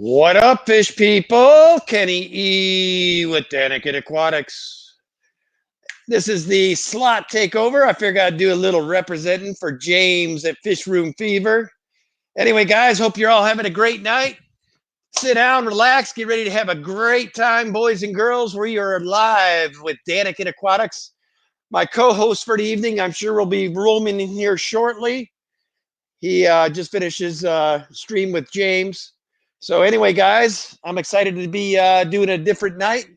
What up, fish people? Kenny E with Danica Aquatics. This is the slot takeover. I figured I'd do a little representing for James at Fishroom Fever. Anyway, guys, hope you're all having a great night. Sit down, relax, get ready to have a great time, boys and girls. We are live with Danica Aquatics. My co-host for the evening, I'm sure will be roaming in here shortly. He just finished his stream with James. So anyway, guys, I'm excited to be doing a different night.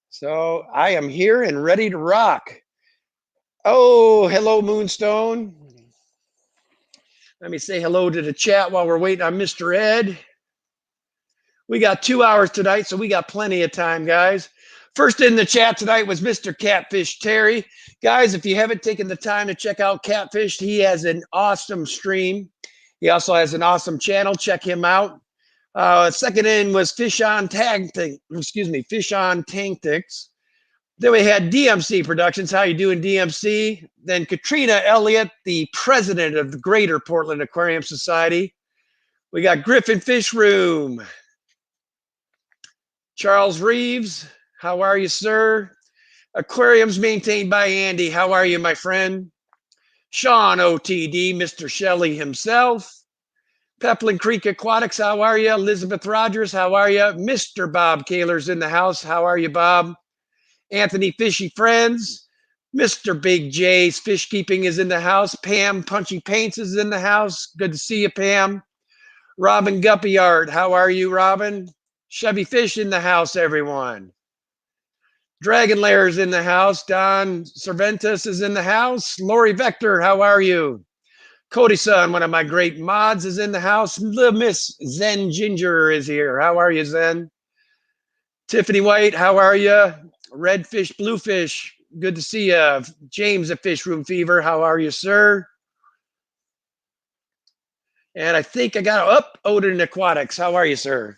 So I am here and ready to rock. Oh, hello, Moonstone. Let me say hello to the chat while we're waiting on Mr. Ed. We got 2 hours tonight, so we got plenty of time, guys. First in the chat tonight was Mr. Catfish Terry. Guys, if you haven't taken the time to check out Catfish, he has an awesome stream. He also has an awesome channel. Check him out. Second in was Fish on Tactics. Then we had DMC Productions. How you doing, DMC? Then Katrina Elliott, the president of the Greater Portland Aquarium Society. We got Griffin Fishroom. Charles Reeves, how are you, sir? Aquariums maintained by Andy. How are you, my friend? Sean OTD, Mr. Shelley himself. Peplin Creek Aquatics, how are you? Elizabeth Rogers, how are you? Mr. Bob Kaler's in the house. How are you, Bob? Anthony Fishy Friends. Mr. Big J's Fish Keeping is in the house. Pam Punchy Paints is in the house. Good to see you, Pam. Robin Guppy Art, how are you, Robin? Chevy Fish in the house, everyone. Dragon Lair's in the house. Don Cervantes is in the house. Lori Vector, how are you? Cody Son, one of my great mods, is in the house. The Miss Zen Ginger is here. How are you, Zen? Tiffany White, how are you? Redfish, Bluefish, good to see you. James at Fishroom Fever, how are you, sir? And I think I got up Odin Aquatics. How are you, sir?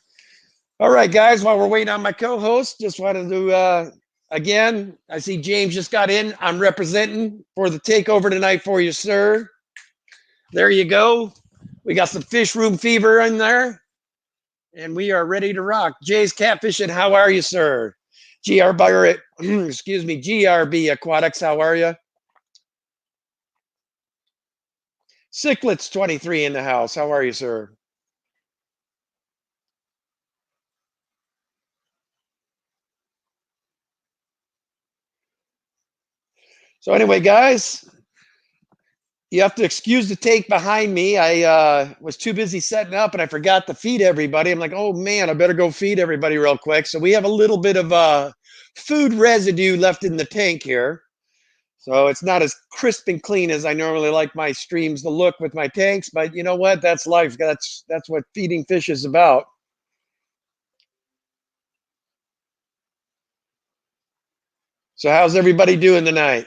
All right, guys, while we're waiting on my co-host, just wanted to, again, I see James just got in. I'm representing for the takeover tonight for you, sir. There you go. We got some Fishroom Fever in there, and we are ready to rock. Jay's Catfishing, how are you, sir? GRB Aquatics, how are you? Cichlets 23 in the house, how are you, sir? So anyway, guys, you have to excuse the take behind me. I was too busy setting up and I forgot to feed everybody. I'm like, oh man, I better go feed everybody real quick. So we have a little bit of food residue left in the tank here. So it's not as crisp and clean as I normally like my streams to look with my tanks, but you know what? That's life. That's what feeding fish is about. So how's everybody doing tonight?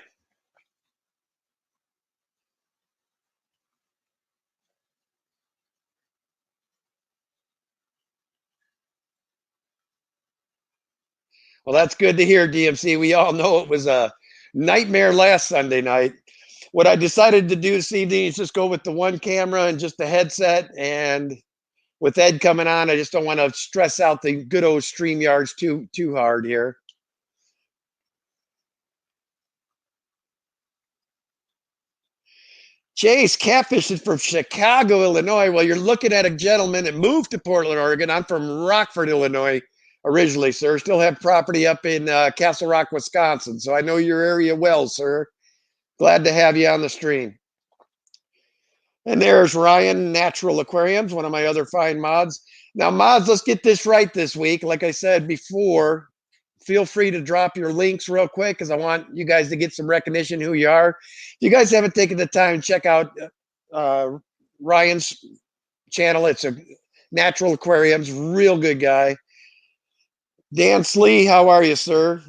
Well, that's good to hear, DMC. We all know it was a nightmare last Sunday night. What I decided to do this evening is just go with the one camera and just the headset. And with Ed coming on, I just don't want to stress out the good old StreamYards too hard here. Chase, Catfish is from Chicago, Illinois. Well, you're looking at a gentleman that moved to Portland, Oregon. I'm from Rockford, Illinois, originally, sir. Still have property up in Castle Rock, Wisconsin. So I know your area well, sir. Glad to have you on the stream. And there's Ryan, Natural Aquariums, one of my other fine mods. Now, mods, let's get this right this week. Like I said before, feel free to drop your links real quick because I want you guys to get some recognition who you are. If you guys haven't taken the time, check out Ryan's channel. It's a Natural Aquariums, real good guy. Dan Slee, how are you, sir?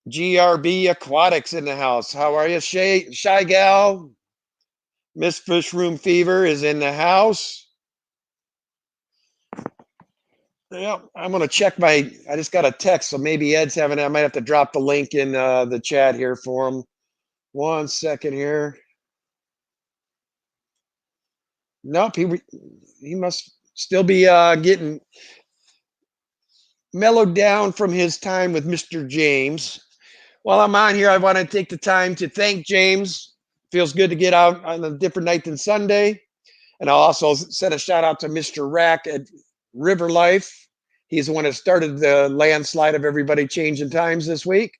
GRB Aquatics in the house. How are you? Shy Gal? Miss Fishroom Fever is in the house. Yeah, I'm going to check I just got a text, so maybe Ed's having it. I might have to drop the link in the chat here for him. 1 second here. Nope, he must, still be getting mellowed down from his time with Mr. James. While I'm on here, I want to take the time to thank James. Feels good to get out on a different night than Sunday. And I'll also send a shout out to Mr. Rack at River Life. He's the one that started the landslide of everybody changing times this week.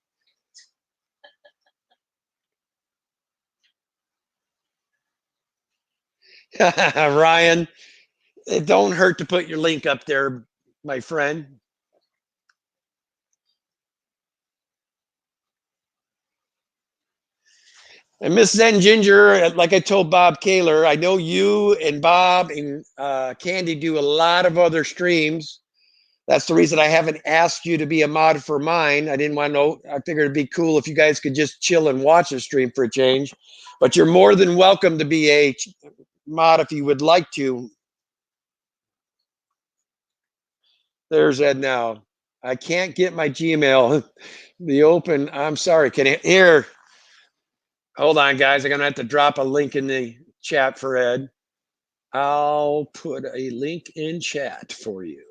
Ryan, it don't hurt to put your link up there, my friend. And Miss Zen Ginger, like I told Bob Kaler, I know you and Bob and Candy do a lot of other streams. That's the reason I haven't asked you to be a mod for mine. I didn't want to know. I figured it'd be cool if you guys could just chill and watch a stream for a change. But you're more than welcome to be a mod if you would like to. There's Ed now. I can't get my Gmail. The open. I'm sorry. Can I here? Hold on, guys. I'm gonna have to drop a link in the chat for Ed. I'll put a link in chat for you.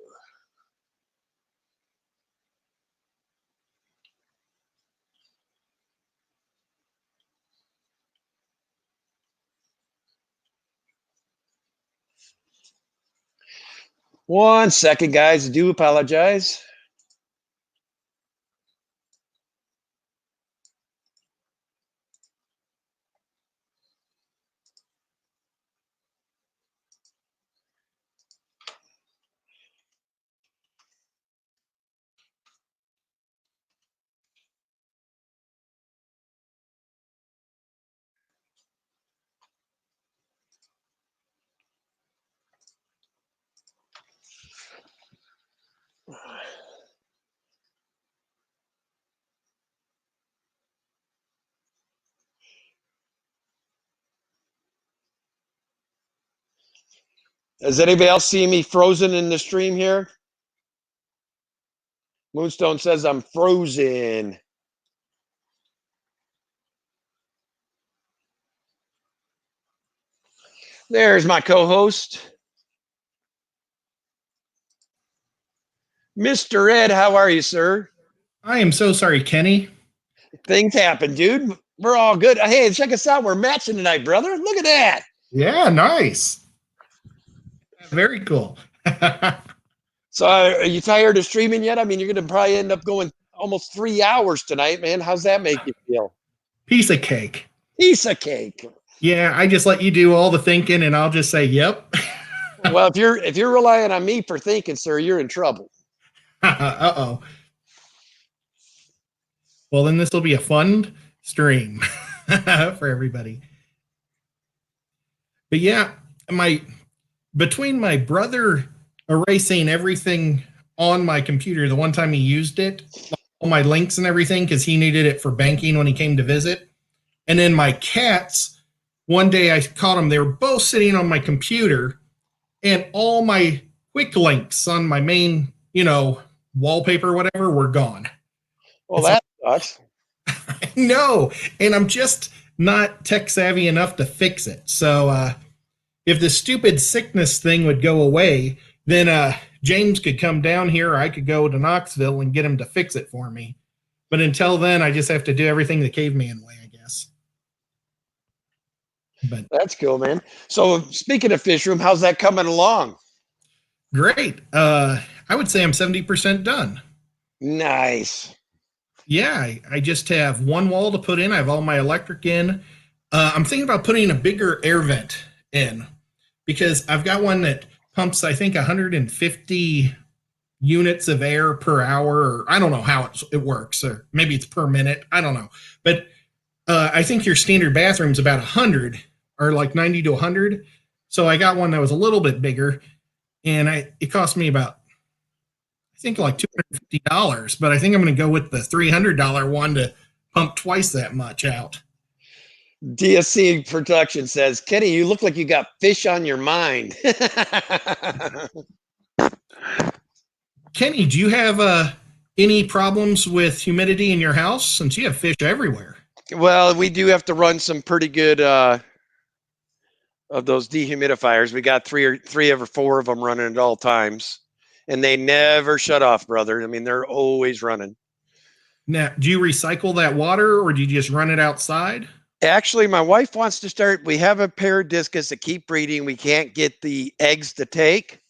One second, guys. I do apologize. Does anybody else see me frozen in the stream here? Moonstone says I'm frozen. There's my co-host. Mr. Ed, how are you, sir? I am so sorry, Kenny. Things happen, dude. We're all good. Hey, check us out. We're matching tonight, brother. Look at that. Yeah, nice. Very cool. So are you tired of streaming yet? I mean, you're going to probably end up going almost 3 hours tonight, man. How's that make you feel? Piece of cake. Piece of cake. Yeah, I just let you do all the thinking and I'll just say, yep. Well, if you're relying on me for thinking, sir, you're in trouble. Uh-oh. Well, then this will be a fun stream for everybody. But yeah, between my brother erasing everything on my computer the one time he used it, all my links and everything, because he needed it for banking when he came to visit. And then my cats, one day I caught them, they were both sitting on my computer and all my quick links on my main, wallpaper or whatever were gone. Well, that sucks. No, and I'm just not tech savvy enough to fix it. So if the stupid sickness thing would go away, then James could come down here, or I could go to Knoxville and get him to fix it for me. But until then, I just have to do everything the caveman way, I guess. But that's cool, man. So speaking of Fishroom, how's that coming along? Great. I would say I'm 70% done. Nice. Yeah, I just have one wall to put in. I have all my electric in. I'm thinking about putting a bigger air vent in because I've got one that pumps, I think, 150 units of air per hour. Or I don't know how it works, or maybe it's per minute. I don't know. But I think your standard bathroom's about 100 or like 90 to 100. So I got one that was a little bit bigger, and it cost me about, I think, like $250, but I think I'm going to go with the $300 one to pump twice that much out. DSC Production says, Kenny, you look like you got fish on your mind. Kenny, do you have any problems with humidity in your house since you have fish everywhere? Well, we do have to run some pretty good of those dehumidifiers. We got three or four of them running at all times, and they never shut off, brother. I mean, they're always running. Now, do you recycle that water or do you just run it outside? Actually, my wife wants to start. We have a pair of discus that keep breeding. We can't get the eggs to take,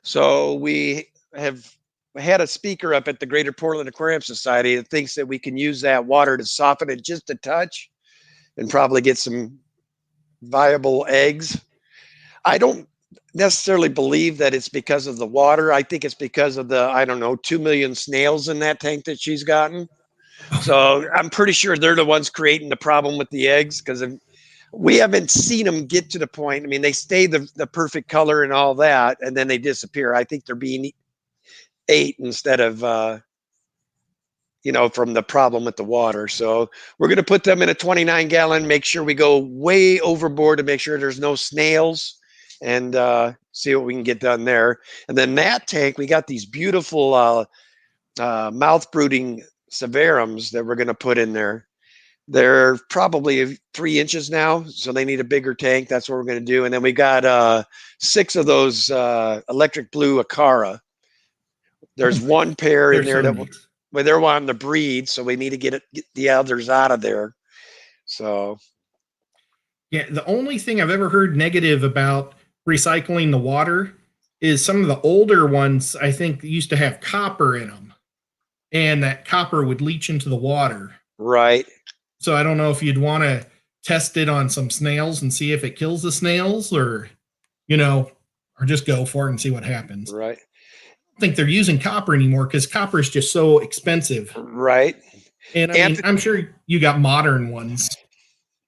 so we have had a speaker up at the Greater Portland Aquarium Society that thinks that we can use that water to soften it just a touch and probably get some viable eggs. I don't necessarily believe that it's because of the water. I think it's because of the, I don't know, 2 million snails in that tank that she's gotten. So I'm pretty sure they're the ones creating the problem with the eggs, because we haven't seen them get to the point. I mean, they stay the perfect color and all that, and then they disappear. I think they're being ate instead of, from the problem with the water. So we're going to put them in a 29-gallon, make sure we go way overboard to make sure there's no snails, and see what we can get done there. And then that tank, we got these beautiful mouth brooding severums that we're going to put in there. They're probably 3 inches now, so they need a bigger tank. That's what we're going to do. And then we got 6 of those electric blue Acara. There's one pair in there that they're wanting to breed, so we need to get the others out of there. So, yeah, the only thing I've ever heard negative about recycling the water is some of the older ones, I think, used to have copper in them, and that copper would leach into the water. Right. So I don't know if you'd want to test it on some snails and see if it kills the snails, or just go for it and see what happens. Right. I don't think they're using copper anymore because copper is just so expensive. Right. And I mean, I'm sure you got modern ones.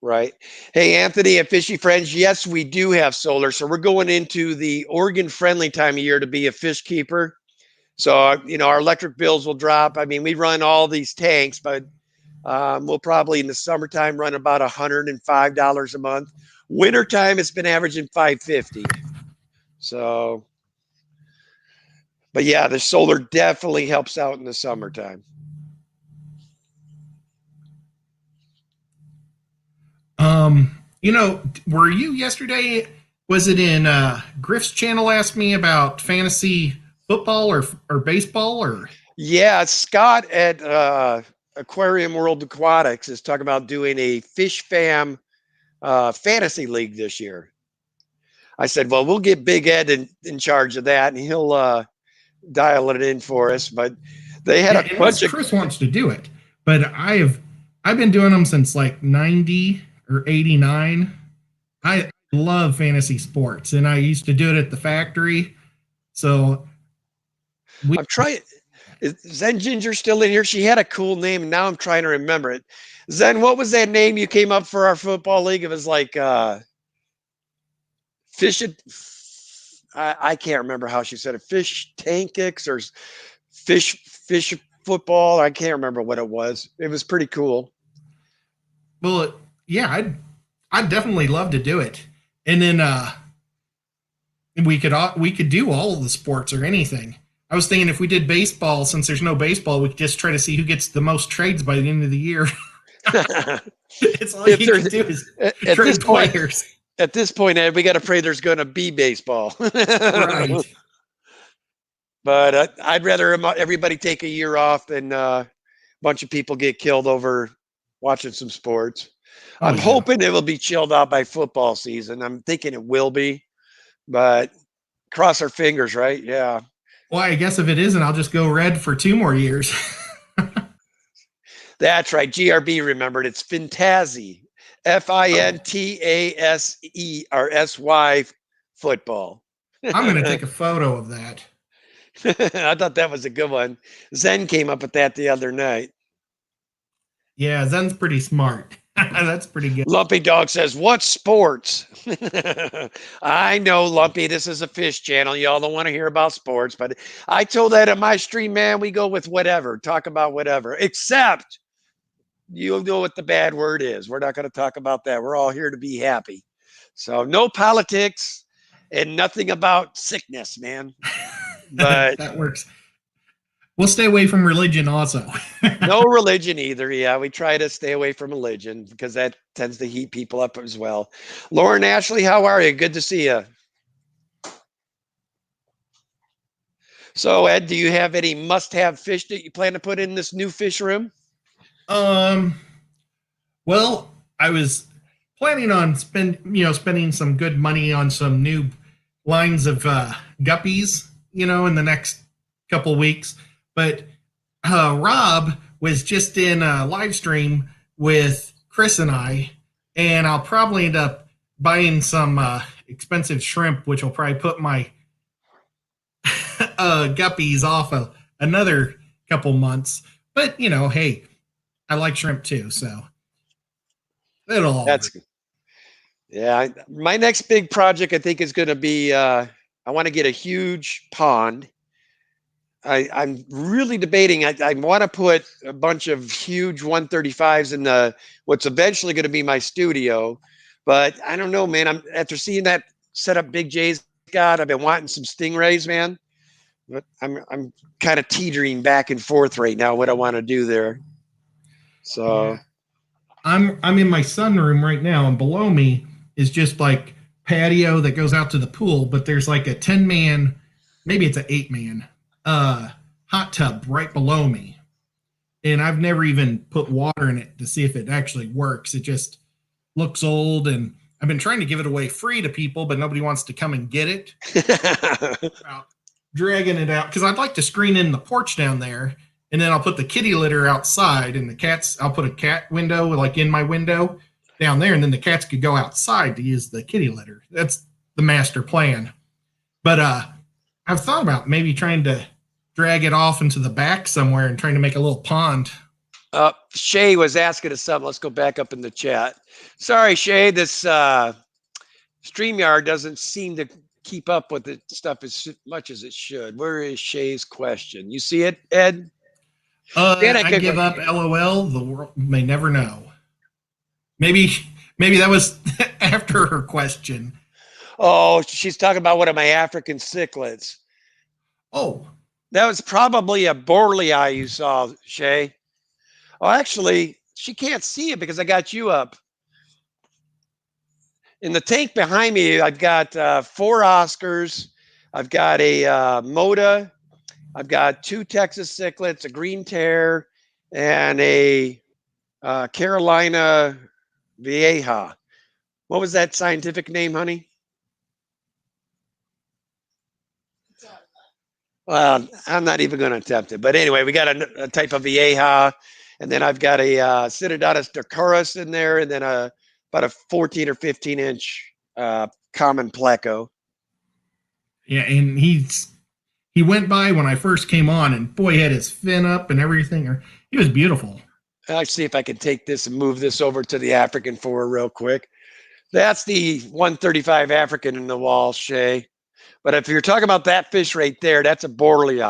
Right. Hey, Anthony and Fishy Friends, yes, we do have solar. So we're going into the organ-friendly time of year to be a fish keeper. So, our electric bills will drop. I mean, we run all these tanks, but we'll probably in the summertime run about $105 a month. Wintertime, it's been averaging $550. So, but yeah, the solar definitely helps out in the summertime. Were you yesterday? Was it in Griff's channel? Asked me about fantasy football or baseball or? Yeah, Scott at Aquarium World Aquatics is talking about doing a Fish Fam fantasy league this year. I said, well, we'll get Big Ed in charge of that, and he'll dial it in for us. But they had a bunch of. Chris wants to do it, but I've been doing them since like 90 or 89. I love fantasy sports, and I used to do it at the factory. So I'm trying. Is Zen Ginger still in here? She had a cool name, and now I'm trying to remember it. Zen, what was that name you came up for our football league? It was like Fish. I can't remember how she said it. Fish Tankix or fish football. I can't remember what it was. It was pretty cool. Well, yeah, I'd definitely love to do it, and then we could do all of the sports or anything. I was thinking if we did baseball, since there's no baseball, we could just try to see who gets the most trades by the end of the year. It's all you can do is trade players. At this point, Ed, we got to pray there's going to be baseball. Right. But I'd rather everybody take a year off than a bunch of people get killed over watching some sports. I'm hoping it will be chilled out by football season. I'm thinking it will be, but cross our fingers, right? Yeah. Well, I guess if it isn't, I'll just go red for 2 more years. That's right. GRB remembered. It's Fintazy. FINTASERSY football. I'm going to take a photo of that. I thought that was a good one. Zen came up with that the other night. Yeah, Zen's pretty smart. That's pretty good. Lumpy Dog says, what sports? I know, Lumpy, this is a fish channel. Y'all don't want to hear about sports, but I told that on my stream, man, we go with whatever, talk about whatever, except you know what the bad word is. We're not going to talk about that. We're all here to be happy. So no politics and nothing about sickness, man. But that works. We'll stay away from religion also. No religion either. Yeah, we try to stay away from religion because that tends to heat people up as well. Lauren Ashley, how are you? Good to see you. So, Ed, do you have any must-have fish that you plan to put in this new fish room? Um, well, I was planning on spending some good money on some new lines of guppies, in the next couple weeks. But Rob was just in a live stream with Chris and I, and I'll probably end up buying some expensive shrimp, which will probably put my guppies off another couple months. But hey, I like shrimp too, so it'll all That's work. Yeah. My next big project, I think, is going to be I want to get a huge pond. I'm really debating. I want to put a bunch of huge 135s in what's eventually going to be my studio, but I don't know, man. I'm after seeing that setup Big J's got. I've been wanting some stingrays, man. But I'm kind of teetering back and forth right now what I want to do there. So Yeah. I'm in my sunroom right now, and below me is just like patio that goes out to the pool, but there's like a 10-man, maybe it's an 8-man, hot tub right below me. And I've never even put water in it to see if it actually works. It just looks old, and I've been trying to give it away free to people, but nobody wants to come and get it. About dragging it out because I'd like to screen in the porch down there, and then I'll put the kitty litter outside, and the cats. I'll put a cat window like in my window down there, and then the cats could go outside to use the kitty litter. That's the master plan. But I've thought about maybe trying to drag it off into the back somewhere and trying to make a little pond. Shay was asking us something. Let's go back up in the chat. Sorry, Shay. This StreamYard doesn't seem to keep up with the stuff as much as it should. Where is Shay's question? You see it, Ed? I give up. LOL. The world may never know. Maybe that was after her question. Oh, she's talking about one of my African cichlids. Oh, that was probably a Borley you saw, Shay. Oh, actually, she can't see it because I got you up. In the tank behind me, I've got 4 Oscars. I've got a Moda. I've got 2 Texas cichlids, a green tear, and a Carolina Vieja. What was that scientific name, honey? Well, I'm not even going to attempt it. But anyway, we got a type of Vieja, and then I've got a Cynodotus dorcurus in there, and then about a 14 or 15 inch common pleco. Yeah, and he went by when I first came on, and boy, he had his fin up and everything. He was beautiful. I'll see if I can take this and move this over to the African for her real quick. That's the 135 African in the wall, Shay. But if you're talking about that fish right there, that's a Borley.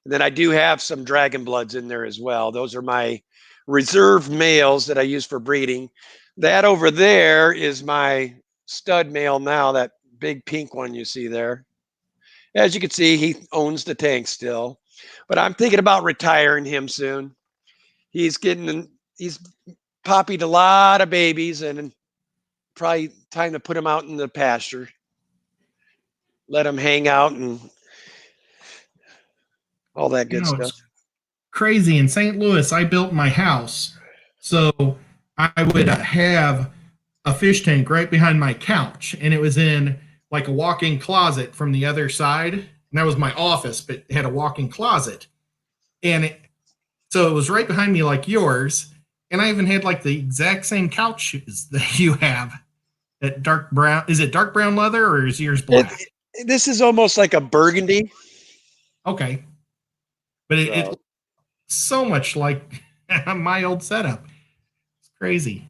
And then I do have some dragon bloods in there as well. Those are my reserve males that I use for breeding. That over there is my stud male now, that big pink one you see there. As you can see, he owns the tank still. But I'm thinking about retiring him soon. He's poppied a lot of babies, and probably time to put him out in the pasture. Let him hang out and all that good stuff. It's crazy. In St. Louis, I built my house, so I would have a fish tank right behind my couch, and it was in like a walk-in closet from the other side. And that was my office, but it had a walk-in closet. And so it was right behind me like yours. And I even had like the exact same couch that you have. That dark brown. Is it dark brown leather or is yours black? This is almost like a burgundy. Okay. But it's so much like my old setup. It's crazy.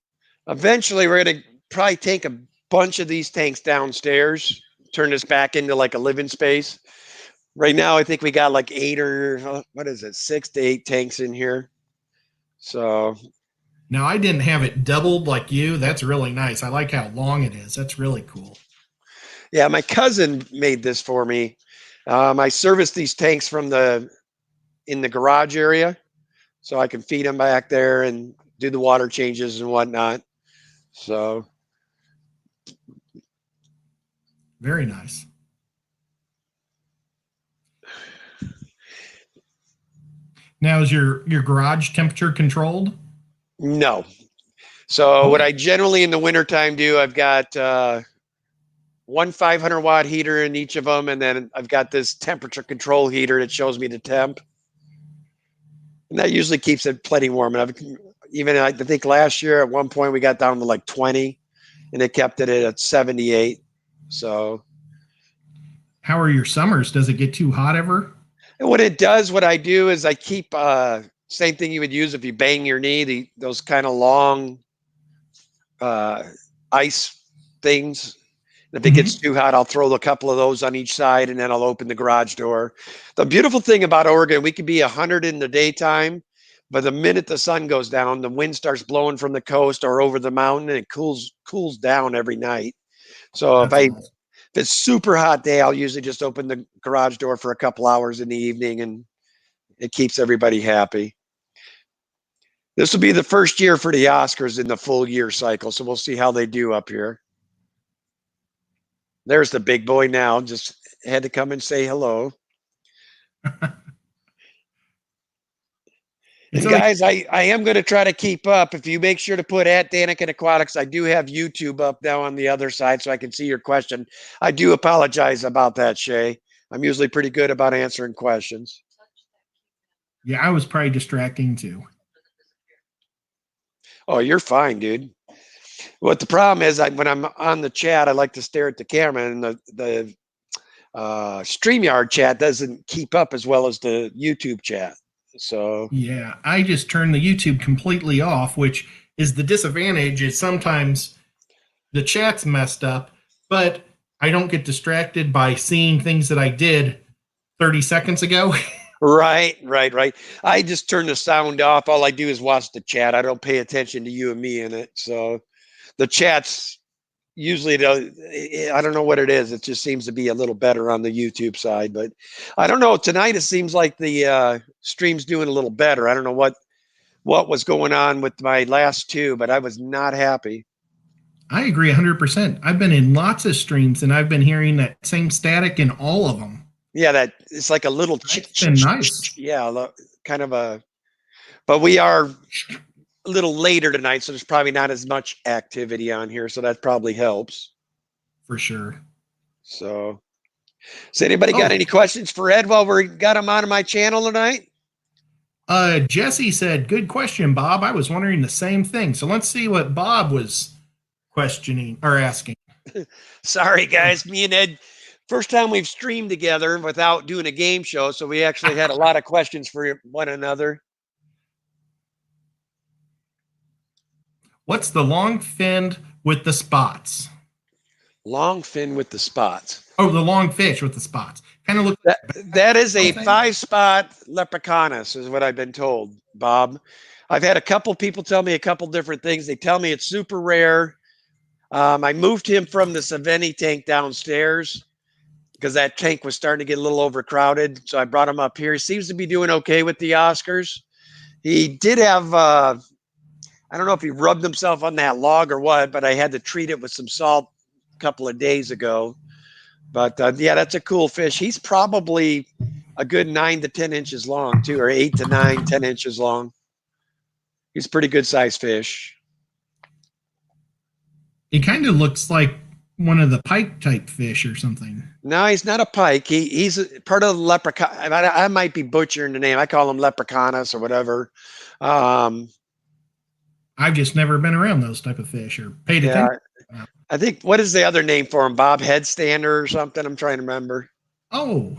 Eventually, we're going to probably take a bunch of these tanks downstairs, turn this back into like a living space. Right now, I think we got like 6 to 8 tanks in here. So now I didn't have it doubled like you. That's really nice. I like how long it is. That's really cool. Yeah, my cousin made this for me. I service these tanks from in the garage area, so I can feed them back there and do the water changes and whatnot. So Very nice. Now, is your garage temperature controlled? no. So what Okay. I generally in the wintertime do, I've got one 500-watt heater in each of them, and then I've got this temperature control heater that shows me the temp, and that usually keeps it plenty warm. And I think last year at one point we got down to like 20, and it kept it at 78. So How are your summers? Does it get too hot ever? and what it does, what I do is I keep same thing you would use if you bang your knee, those kind of long uh, ice things. If it gets Mm-hmm. too hot, I'll throw a couple of those on each side, and then I'll open the garage door. The beautiful thing about Oregon, we could be 100 in the daytime, but the minute the sun goes down, the wind starts blowing from the coast or over the mountain, and it cools down every night. So That's if awesome. it's super hot day, I'll usually just open the garage door for a couple hours in the evening, and it keeps everybody happy. This will be the first year for the Oscars in the full year cycle, so we'll see how they do up here. There's the big boy now. Just had to come and say hello. It's And always guys, I am going to try to keep up. If you make sure to put at Daniken Aquatics, I do have YouTube up now on the other side so I can see your question. I do apologize about that, Shay. I'm usually pretty good about answering questions. yeah, I was probably distracting too. Oh, you're fine, dude. What the problem is, when I'm on the chat, I like to stare at the camera, and the StreamYard chat doesn't keep up as well as the YouTube chat. So Yeah, I just turned the YouTube completely off, which is the disadvantage is sometimes the chat's messed up, but I don't get distracted by seeing things that I did 30 seconds ago. right. I just turn the sound off. All I do is watch the chat. I don't pay attention to you and me in it. So the chats usually I don't know what it is. It just seems to be a little better on the YouTube side, but I don't know. Tonight it seems like the stream's doing a little better. I don't know what was going on with my last two, but I was not happy. I agree 100%. I've been in lots of streams and I've been hearing that same static in all of them. Yeah, that it's like a little It's been nice. yeah, kind of a. But we are a little later tonight, so there's probably not as much activity on here, so that probably helps. For sure. So, has anybody got Oh, any questions for Ed while we got him on my channel tonight? Jesse said, good question, Bob. I was wondering the same thing. So let's see what Bob was questioning or asking. Sorry, guys, me and Ed, first time we've streamed together without doing a game show, so we actually had a lot of questions for one another. What's the long finned with the spots? Long fin with the spots. Oh, the long fish with the spots. Kind of look. That is a Something. 5-spot leprechaunus, is what I've been told, Bob. I've had a couple people tell me a couple different things. They tell me it's super rare. I moved him from the Saveni tank downstairs because that tank was starting to get a little overcrowded. So I brought him up here. He seems to be doing okay with the Oscars. He did have, I don't know if he rubbed himself on that log or what, but I had to treat it with some salt a couple of days ago. But yeah, that's a cool fish. He's probably a good 9 to 10 inches long too, or 8 to 9, 10 inches long. He's a pretty good sized fish. It kind of looks like one of the pike type fish or something. No, he's not a pike. He's part of the leprechaun. I might be butchering the name. I call him leprechaunus or whatever. Um, I've just never been around those type of fish or paid yeah, attention. I think what is the other name for him? Bob Headstander or something? I'm trying to remember. Oh,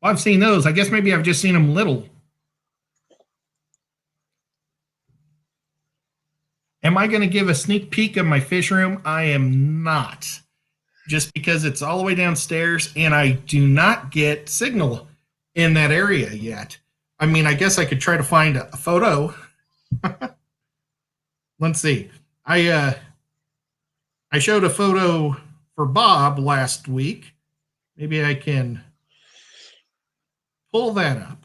well, I've seen those. I guess maybe I've just seen them little. Am I going to give a sneak peek of my fish room? I am not. Just because it's all the way downstairs and I do not get signal in that area yet. I mean, I guess I could try to find a photo. Let's see. I showed a photo for Bob last week. Maybe I can pull that up.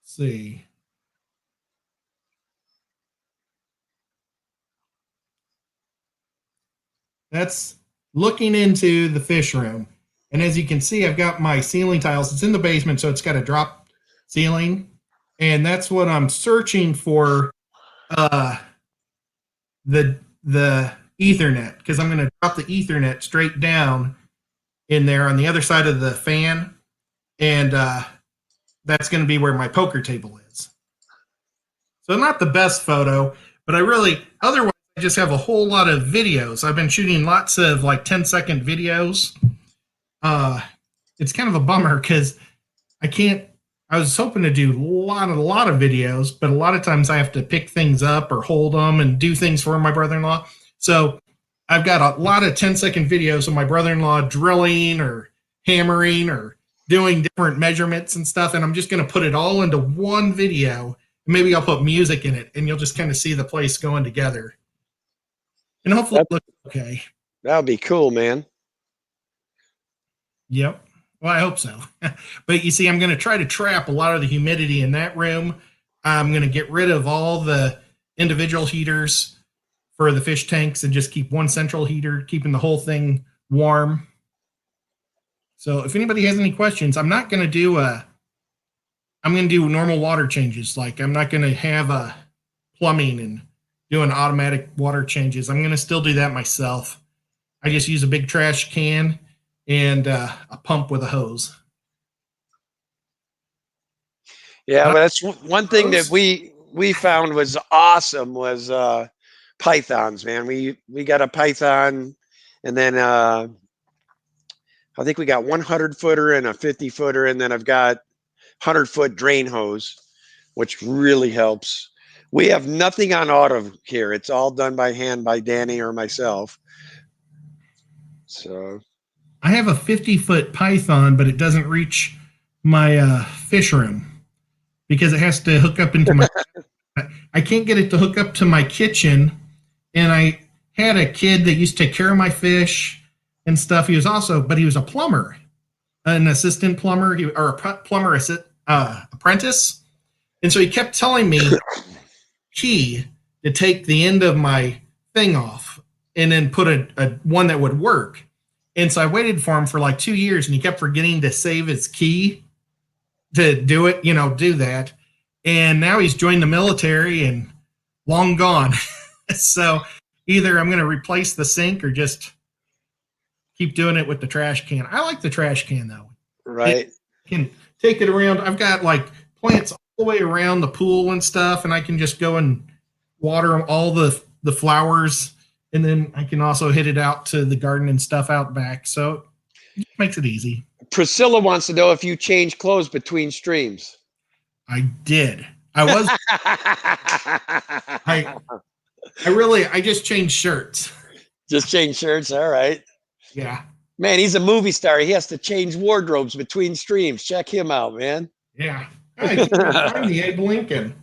Let's see. That's looking into the fish room. And as you can see, I've got my ceiling tiles. It's in the basement, so it's got a drop ceiling. And that's what I'm searching for, the Ethernet, because I'm going to drop the Ethernet straight down in there on the other side of the fan. And that's going to be where my poker table is. So not the best photo, but otherwise, I just have a whole lot of videos. I've been shooting lots of like 10-second videos. It's kind of a bummer because I was hoping to do a lot of videos, but a lot of times I have to pick things up or hold them and do things for my brother-in-law. So I've got a lot of 10-second videos of my brother-in-law drilling or hammering or doing different measurements and stuff. And I'm just going to put it all into one video. Maybe I'll put music in it and you'll just kind of see the place going together. And hopefully it looks okay. That'll be cool, man. Yep. Well, I hope so. But you see, I'm going to try to trap a lot of the humidity in that room. I'm going to get rid of all the individual heaters for the fish tanks and just keep one central heater, keeping the whole thing warm. So if anybody has any questions, I'm going to do normal water changes. Like I'm not going to have a plumbing and doing automatic water changes. I'm going to still do that myself. I just use a big trash can and a pump with a hose. Yeah, but that's one thing that we found was awesome was pythons, man. We got a python, and then I think we got 100-footer and a 50-footer, and then I've got 100-foot drain hose, which really helps. We have nothing on auto here. It's all done by hand by Danny or myself. So I have a 50-foot python, but it doesn't reach my fish room because it has to hook up into my I can't get it to hook up to my kitchen. And I had a kid that used to take care of my fish and stuff. He was a plumber, an assistant plumber, or a plumber apprentice. And so he kept telling me to take the end of my thing off and then put a one that would work. And so I waited for him for like 2 years, and he kept forgetting to save his key to do it, do that. And now he's joined the military and long gone. So either I'm going to replace the sink or just keep doing it with the trash can. I like the trash can though. Right. I can take it around. I've got like plants all the way around the pool and stuff, and I can just go and water all the flowers. And then I can also hit it out to the garden and stuff out back. So it makes it easy. Priscilla wants to know if you change clothes between streams. I did. I was. I just changed shirts. Just change shirts. All right. Yeah. Man, he's a movie star. He has to change wardrobes between streams. Check him out, man. Yeah. I can't find the Abe Lincoln.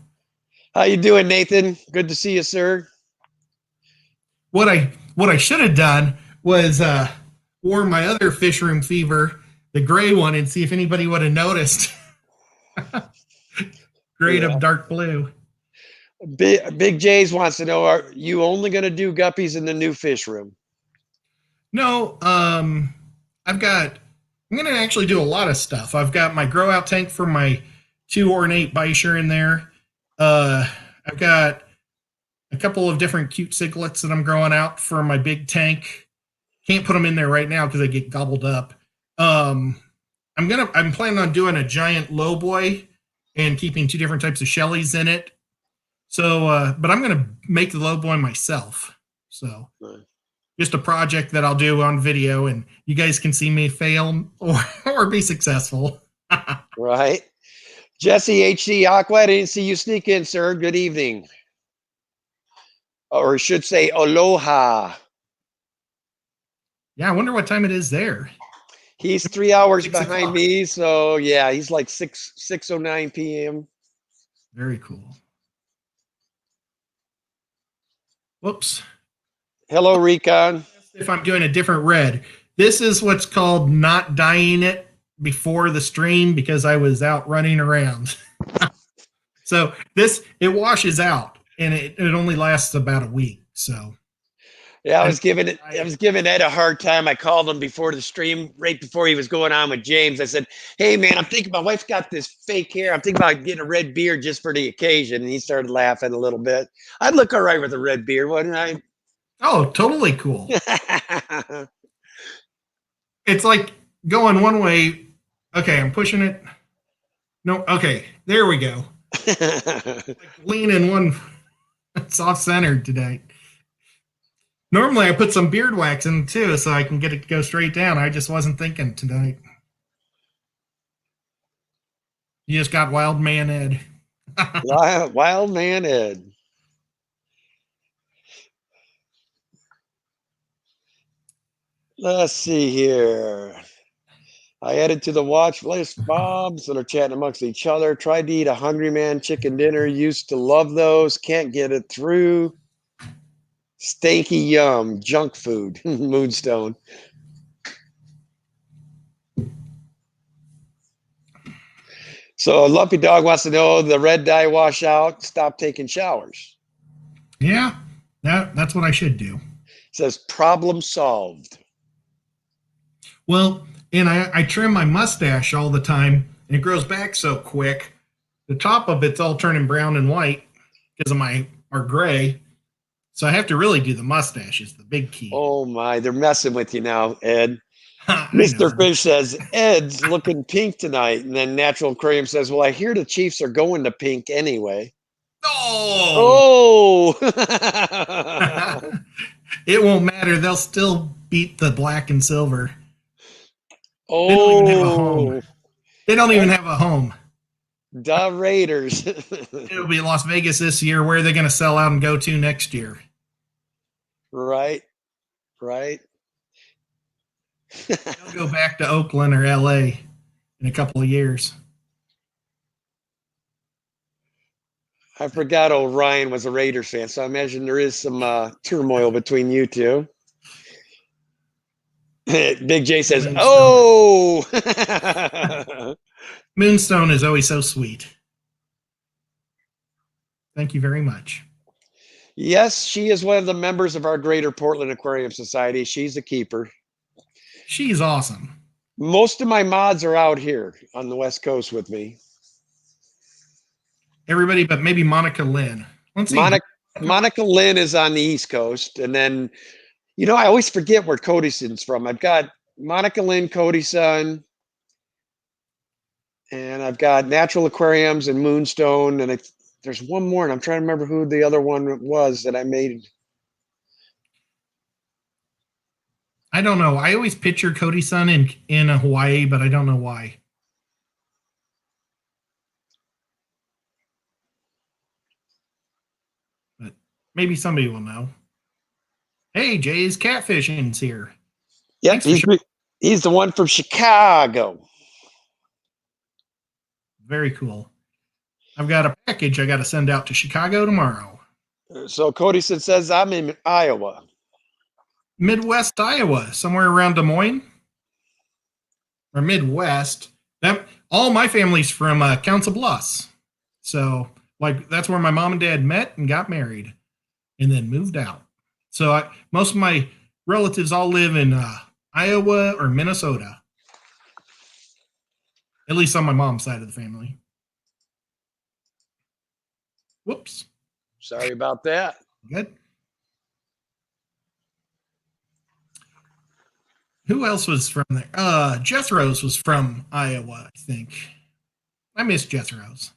How you doing, Nathan? Good to see you, sir. What I should have done was wore my other fish room fever, the gray one, and see if anybody would have noticed. Grade of dark blue. Big Jays wants to know: are you only going to do guppies in the new fish room? No, I'm going to actually do a lot of stuff. I've got my grow out tank for my 2 ornate Bisher in there. I've got a couple of different cute cichlids that I'm growing out for my big tank. Can't put them in there right now because they get gobbled up. I'm planning on doing a giant lowboy and keeping 2 different types of Shelleys in it. So, but I'm going to make the lowboy myself. So just a project that I'll do on video, and you guys can see me fail or be successful. Right. Jesse HD Aqua, I didn't see you sneak in, sir. Good evening. Or should say aloha. Yeah, I wonder what time it is there. He's 3 hours behind me, so yeah, he's like 6:09 p.m. Very cool. Whoops. Hello, Recon. If I'm doing a different red. This is what's called not dyeing it before the stream because I was out running around. So it washes out and it only lasts about a week. So Yeah, and I was giving Ed a hard time. I called him before the stream, right before he was going on with James. I said, "Hey, man, I'm thinking my wife's got this fake hair. I'm thinking about getting a red beard just for the occasion." And he started laughing a little bit. I'd look all right with a red beard, wouldn't I? oh, totally cool. It's like going one way. Okay, I'm pushing it. No, okay, there we go. Like leaning one. It's off centered today. Normally, I put some beard wax in too, so I can get it to go straight down. I just wasn't thinking tonight. You just got wild man Ed. Wild man Ed. Let's see here. I added to the watch list mobs that are chatting amongst each other. Tried to eat a Hungry Man chicken dinner. Used to love those. Can't get it through. Stanky yum. Junk food. Moonstone. So Lumpy Dog wants to know the red dye wash out. Stop taking showers. Yeah, that's what I should do. Says problem solved. Well, and I trim my mustache all the time, and it grows back so quick. The top of it's all turning brown and white because of or gray. So I have to really do the mustache is the big key. Oh my, they're messing with you now, Ed. I Mr. know. Fish says, Ed's looking pink tonight. And then Natural Aquarium says, well, I hear the Chiefs are going to pink anyway. Oh! Oh! It won't matter. They'll still beat the black and silver. They don't even have a home. Oh! They don't even have a home. The Raiders. It'll be Las Vegas this year. Where are they going to sell out and go to next year? Right. Right. They'll go back to Oakland or LA in a couple of years. I forgot Ryan was a Raiders fan, so I imagine there is some turmoil between you two. Big J says, Moonstone. oh! Moonstone is always so sweet. Thank you very much. Yes, she is one of the members of our Greater Portland Aquarium Society. She's a keeper. She's awesome. Most of my mods are out here on the West Coast with me. Everybody but maybe Monica Lynn. Let's see. Monica Lynn is on the East Coast. And then, I always forget where Cody's from. I've got Monica Lynn, Cody's son. And I've got Natural Aquariums and Moonstone. And there's one more, and I'm trying to remember who the other one was that I made. I don't know. I always picture Cody's son in Hawaii, but I don't know why. But maybe somebody will know. Hey, Jay's Catfishing's here. Yep, he's the one from Chicago. Very cool. I've got a package I got to send out to Chicago tomorrow. So Cody says I'm in Iowa. Midwest Iowa, somewhere around Des Moines. Or Midwest. All my family's from Council Bluffs. So, that's where my mom and dad met and got married and then moved out. So, most of my relatives all live in Iowa or Minnesota. At least on my mom's side of the family. Whoops. Sorry about that. Good. Who else was from there? Jethro's was from Iowa, I think. I miss Jethro's.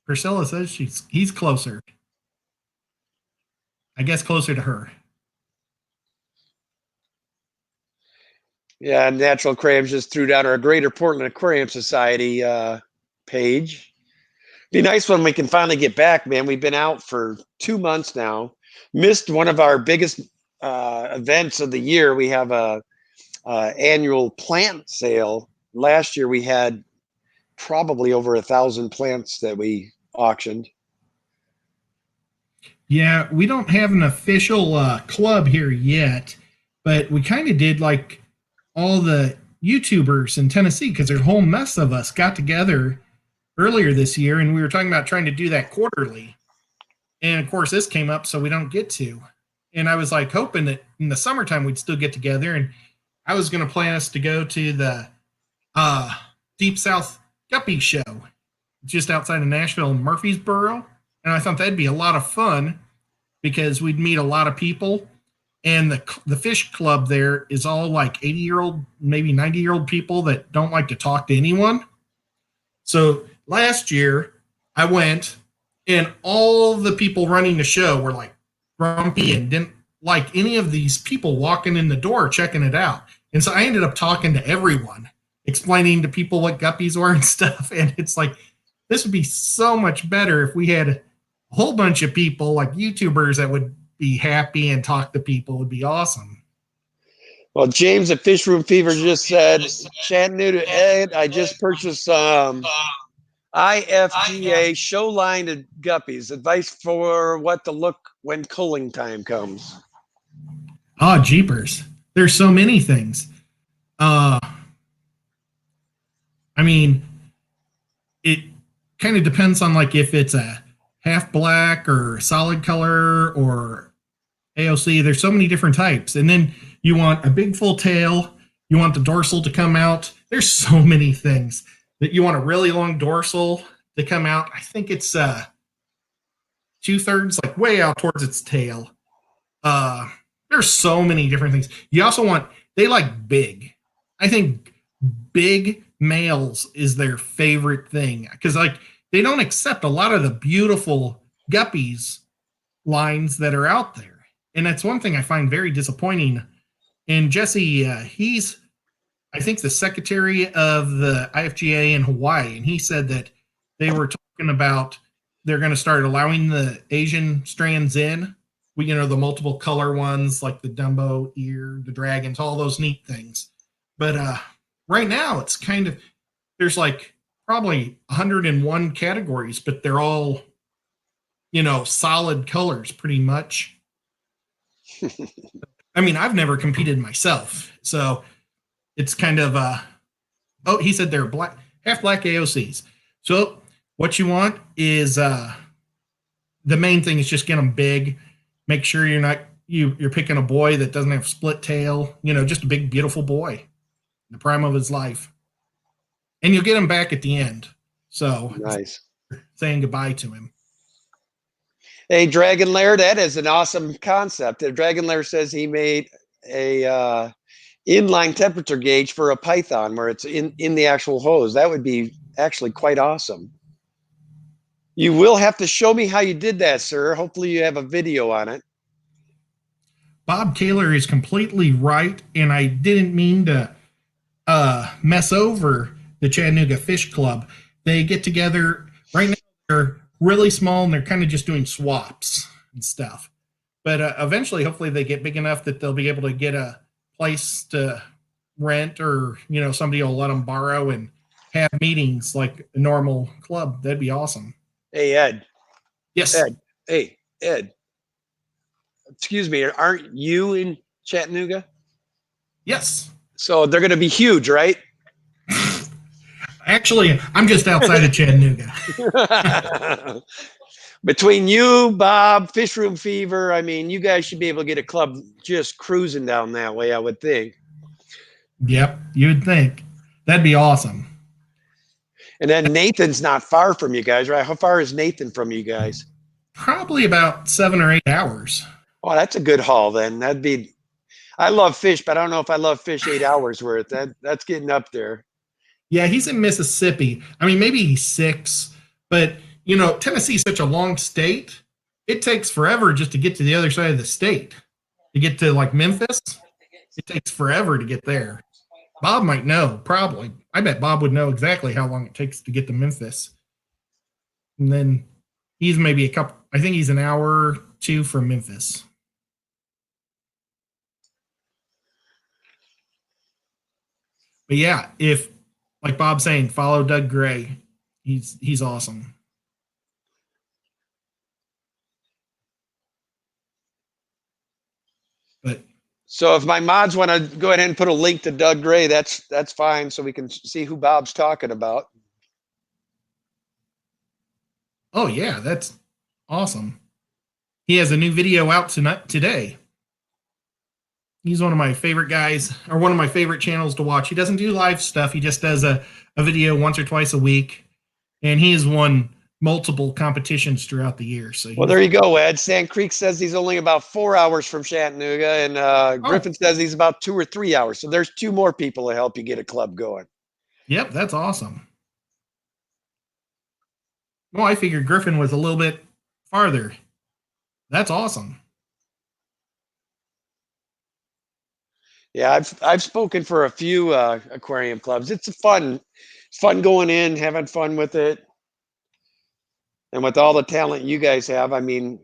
Priscilla says he's closer. I guess closer to her. Yeah, Natural Aquariums just threw down our Greater Portland Aquarium Society page. Be nice when we can finally get back, man. We've been out for 2 months now. Missed one of our biggest events of the year. We have a annual plant sale. Last year we had probably over 1,000 plants that we auctioned. Yeah, we don't have an official club here yet, but we kind of did like all the YouTubers in Tennessee because there's a whole mess of us got together earlier this year, and we were talking about trying to do that quarterly. And of course, this came up, so we don't get to. And I was like hoping that in the summertime we'd still get together, and I was going to plan us to go to the uh, Deep South Guppy Show just outside of Nashville, Murfreesboro, and I thought that'd be a lot of fun because we'd meet a lot of people. And the fish club there is all like 80-year-old, maybe 90-year-old people that don't like to talk to anyone. So last year I went, and all the people running the show were like grumpy and didn't like any of these people walking in the door checking it out. And so I ended up talking to everyone, explaining to people what guppies were and stuff. And it's like, this would be so much better if we had a whole bunch of people like YouTubers that would be happy and talk to people. It would be awesome. Well, James at Fishroom Fever just said, Chattanooga Ed, I just purchased some IFGA show line guppies. Advice for what to look when culling time comes. Oh, jeepers. There's so many things. I mean, it kind of depends on like if it's a half black or solid color or AOC. There's so many different types. And then you want a big full tail. You want the dorsal to come out. There's so many things that you want a really long dorsal to come out. I think it's 2/3, like way out towards its tail. There's so many different things. You also want, they like big. I think big males is their favorite thing because like they don't accept a lot of the beautiful guppies lines that are out there. And that's one thing I find very disappointing. And Jesse, he's, I think, the secretary of the IFGA in Hawaii, and he said that they were talking about they're going to start allowing the Asian strands in. You know, the multiple color ones like the Dumbo ear, the dragons, all those neat things. But right now it's kind of, there's like probably 101 categories, but they're all, you know, solid colors pretty much. I mean, I've never competed myself, so it's kind of oh, he said they're black, half black AOCs. So what you want is the main thing is just get them big. Make sure you're not you're picking a boy that doesn't have split tail, you know, just a big beautiful boy in the prime of his life. And you'll get him back at the end. So nice. Saying goodbye to him. Hey, Dragon Lair, that is an awesome concept. Dragon Lair says he made a inline temperature gauge for a python where it's in the actual hose. That would be actually quite awesome. You will have to show me how you did that, sir. Hopefully you have a video on it. Bob Taylor is completely right, and I didn't mean to mess over the Chattanooga Fish Club. They get together right now. They're really small, and they're kind of just doing swaps and stuff. But eventually, hopefully, they get big enough that they'll be able to get a place to rent, or you know, somebody will let them borrow and have meetings like a normal club. That'd be awesome. Hey, Ed. Yes. Ed. Hey, Ed. Excuse me. Aren't you in Chattanooga? Yes. So they're going to be huge, right? Actually, I'm just outside of Chattanooga. Between you, Bob, Fishroom Fever, I mean, you guys should be able to get a club just cruising down that way, I would think. Yep, you'd think. That'd be awesome. And then Nathan's not far from you guys, right? How far is Nathan from you guys? Probably about 7 or 8 hours. Oh, that's a good haul then. That'd be, I love fish, but I don't know if I love fish 8 hours worth. That's getting up there. Yeah, he's in Mississippi. I mean, maybe he's 6, but you know, Tennessee's such a long state. It takes forever just to get to the other side of the state. To get to like Memphis, it takes forever to get there. Bob might know, probably. I bet Bob would know exactly how long it takes to get to Memphis. And then he's maybe I think he's an hour or 2 from Memphis. But yeah, if like Bob's saying, follow Doug Gray. He's awesome. But So if my mods want to go ahead and put a link to Doug Gray, that's fine, so we can see who Bob's talking about. oh yeah, that's awesome. He has a new video out today. He's one of my favorite guys, or one of my favorite channels to watch. He doesn't do live stuff. He just does a video once or twice a week. And he has won multiple competitions throughout the year. So Well, there you go, Ed. Sand Creek says he's only about 4 hours from Chattanooga, and Griffin says he's about 2 or 3 hours. So there's 2 more people to help you get a club going. Yep, that's awesome. Well, I figured Griffin was a little bit farther. That's awesome. Yeah, I've spoken for a few aquarium clubs. It's fun going in, having fun with it, and with all the talent you guys have. I mean,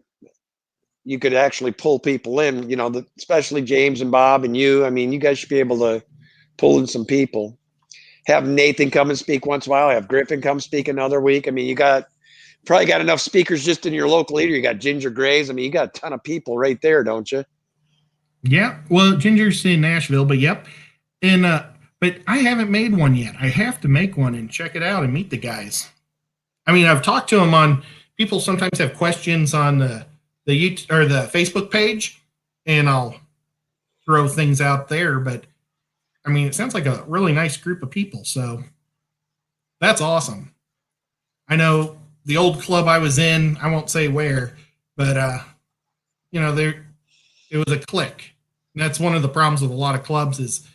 you could actually pull people in. You know, especially James and Bob and you. I mean, you guys should be able to pull in some people. Have Nathan come and speak once in a while. Have Griffin come speak another week. I mean, you probably got enough speakers just in your local area. You got Ginger Grays. I mean, you got a ton of people right there, don't you? Yeah. Well, Ginger's in Nashville, but yep. And but I haven't made one yet. I have to make one and check it out and meet the guys. I mean, I've talked to them on. People sometimes have questions on the YouTube or the Facebook page, and I'll throw things out there. But I mean, it sounds like a really nice group of people. So that's awesome. I know the old club I was in. I won't say where, but you know, it was a clique. And that's one of the problems with a lot of clubs is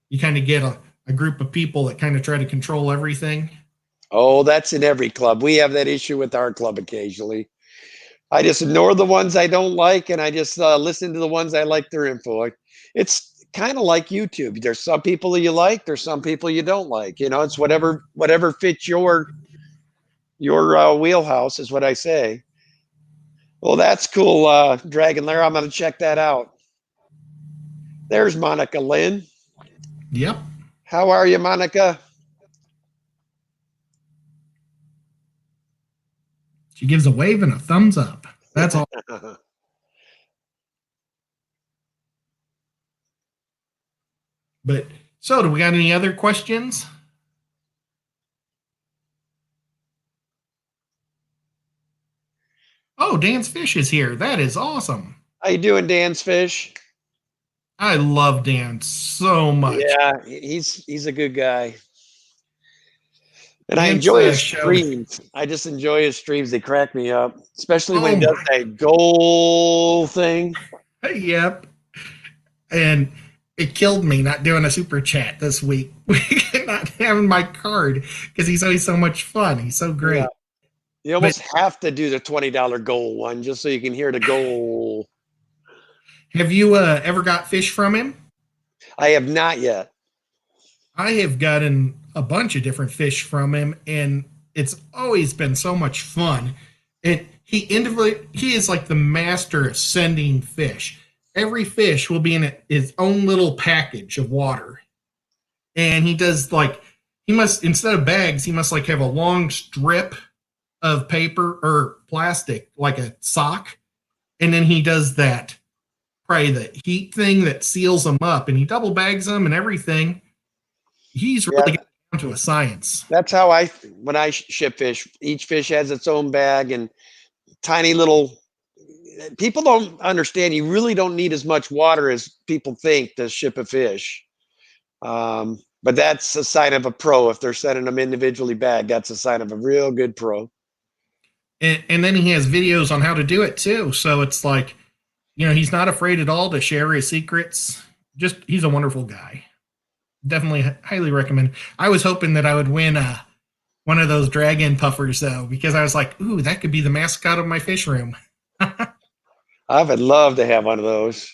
you kind of get a group of people that kind of try to control everything. Oh, that's in every club. We have that issue with our club occasionally. I just ignore the ones I don't like, and I just listen to the ones I like their info. It's kind of like YouTube. There's some people that you like. There's some people you don't like. You know, it's whatever fits your wheelhouse is what I say. Well, that's cool, Dragon Lair. I'm going to check that out. There's Monica Lynn. Yep. How are you, Monica? She gives a wave and a thumbs up. That's all. But so, do we got any other questions? Oh, Dan's Fish is here. That is awesome. How you doing, Dan's Fish? I love Dan so much. Yeah, he's a good guy. And I Dan's, enjoy his streams. I just enjoy his streams. They crack me up, especially when he does that goal thing. Yep. And it killed me not doing a super chat this week. Not having my card because he's always so much fun. He's so great. Yeah. You almost have to do the $20 goal one just so you can hear the goal. Have you ever got fish from him? I have not yet. I have gotten a bunch of different fish from him, and it's always been so much fun. And he is like the master of sending fish. Every fish will be in his own little package of water. And he does he must, instead of bags, he must have a long strip of paper or plastic, like a sock. And then he does that, probably the heat thing that seals them up, and he double bags them and everything. He's really getting down to a science. That's how when I ship fish, each fish has its own bag and tiny little. People don't understand. You really don't need as much water as people think to ship a fish. But that's a sign of a pro. If they're sending them individually bagged, that's a sign of a real good pro. And then he has videos on how to do it too. So it's he's not afraid at all to share his secrets. He's a wonderful guy. Definitely highly recommend. I was hoping that I would win one of those dragon puffers though, because I was like, ooh, that could be the mascot of my fish room. I would love to have one of those.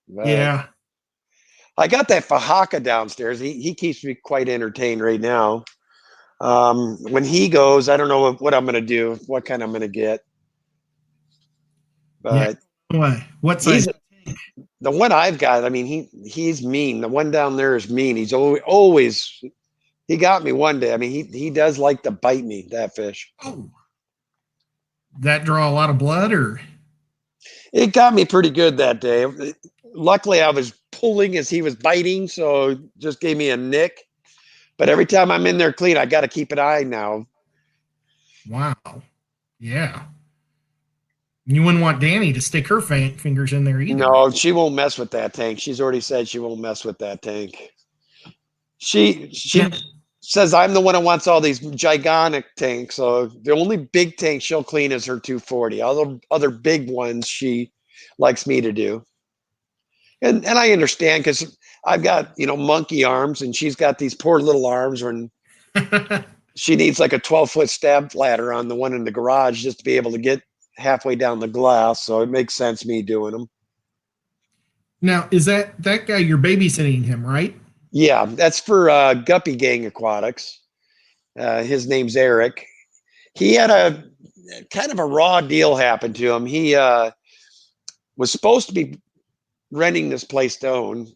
Yeah. I got that Fahaka downstairs. He keeps me quite entertained right now. When he goes, I don't know what I'm going to do, what kind I'm going to get. But what size? The one I've got, I mean, he's mean. The one down there is mean. He's always He got me one day. I mean, he does like to bite me, that fish. Oh, that draw a lot of blood, or It got me pretty good that day. Luckily, I was pulling as he was biting, so it just gave me a nick. But every time I'm in there clean, I got to keep an eye now. wow, yeah. You wouldn't want Danny to stick her fingers in there either. No, she won't mess with that tank. She's already said she won't mess with that tank. She Now, says I'm the one who wants all these gigantic tanks. So the only big tank she'll clean is her 240. Other big ones she likes me to do. And I understand because I've got, monkey arms and she's got these poor little arms when she needs like a 12-foot stab ladder on the one in the garage just to be able to get halfway down the glass. So it makes sense me doing them. now, is that guy you're babysitting him, right? Yeah, that's for Guppy Gang Aquatics. His name's Eric. He had a kind of a raw deal happen to him. He was supposed to be renting this place to own.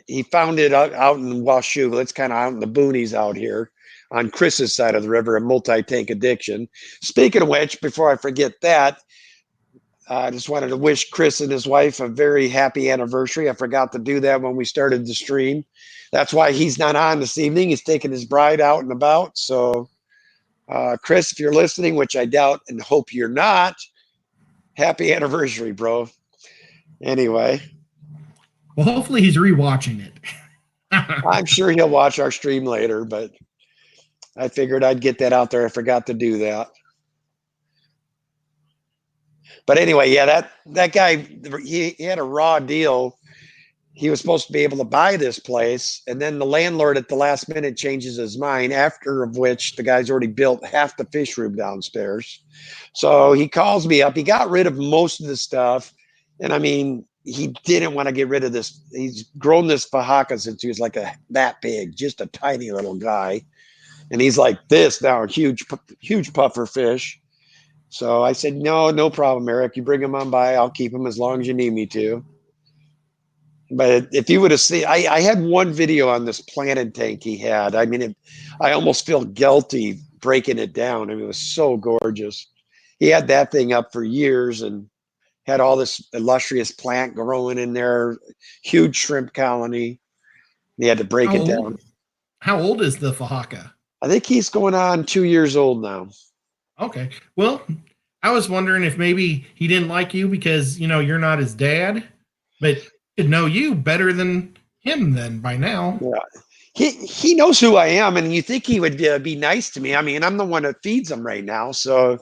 He found it out in Washougal. It's kind of out in the boonies out here on Chris's side of the river, a multi-tank addiction. Speaking of which, before I forget that, I just wanted to wish Chris and his wife a very happy anniversary. I forgot to do that when we started the stream. That's why he's not on this evening. He's taking his bride out and about. So, Chris, if you're listening, which I doubt and hope you're not, happy anniversary, bro. Anyway. Well, hopefully he's rewatching it. I'm sure he'll watch our stream later, but I figured I'd get that out there. I forgot to do that. But anyway, yeah, that guy, he had a raw deal. He was supposed to be able to buy this place, and then the landlord at the last minute changes his mind, after of which the guy's already built half the fish room downstairs. So he calls me up. He got rid of most of the stuff, and I mean, he didn't want to get rid of this. He's grown this Fahaka since he was like that big, just a tiny little guy. And he's like this now, huge puffer fish. So I said, no problem, Eric. You bring him on by. I'll keep him as long as you need me to. But if you would have seen, I had one video on this planted tank he had. I mean, I almost feel guilty breaking it down. I mean, it was so gorgeous. He had that thing up for years and had all this illustrious plant growing in there, huge shrimp colony. He had to break it down. How old is the Fahaka? I think he's going on 2 years old now. Okay. Well, I was wondering if maybe he didn't like you because, you're not his dad, but he'd know you better than him then by now. Yeah. He knows who I am, and you think he would be nice to me. I mean, I'm the one that feeds him right now. So,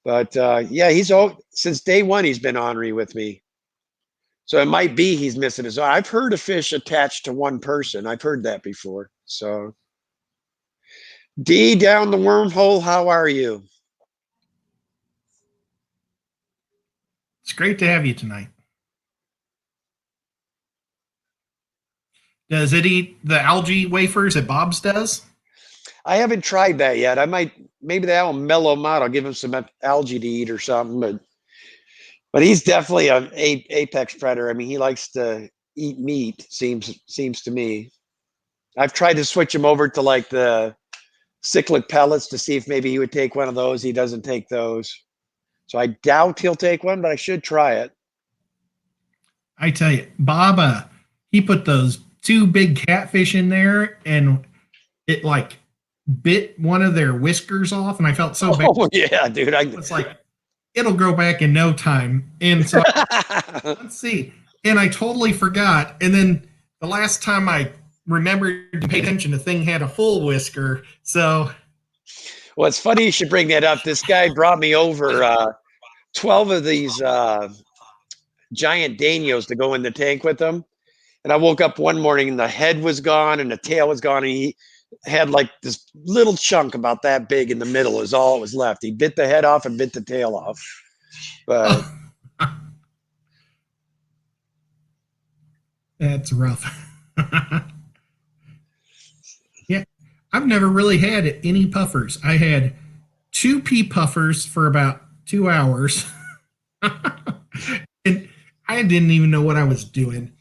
but yeah, he's old. Since day one, he's been ornery with me. So it might be he's missing his eye. I've heard a fish attached to one person. I've heard that before. So, D down the wormhole, how are you? It's great to have you tonight. Does it eat the algae wafers that Bob's does? I haven't tried that yet. Maybe that will mellow him out. I'll give him some algae to eat or something. But he's definitely an apex predator. I mean, he likes to eat meat, seems to me. I've tried to switch him over to like the cyclic pellets to see if maybe he would take one of those. He doesn't take those. So I doubt he'll take one, but I should try it. I tell you, Bob, he put those 2 big catfish in there and it like bit one of their whiskers off, and I felt so bad. Oh yeah, dude. It's like it'll grow back in no time. And so let's see. And I totally forgot. And then the last time I remembered to pay attention, the thing had a full whisker. So well, it's funny you should bring that up. This guy brought me over 12 of these giant Danios to go in the tank with him. And I woke up one morning and the head was gone and the tail was gone. And he had like this little chunk about that big in the middle is all it was left. He bit the head off and bit the tail off. But that's rough. Yeah. I've never really had any puffers. I had 2 pea puffers for about 2 hours. And I didn't even know what I was doing.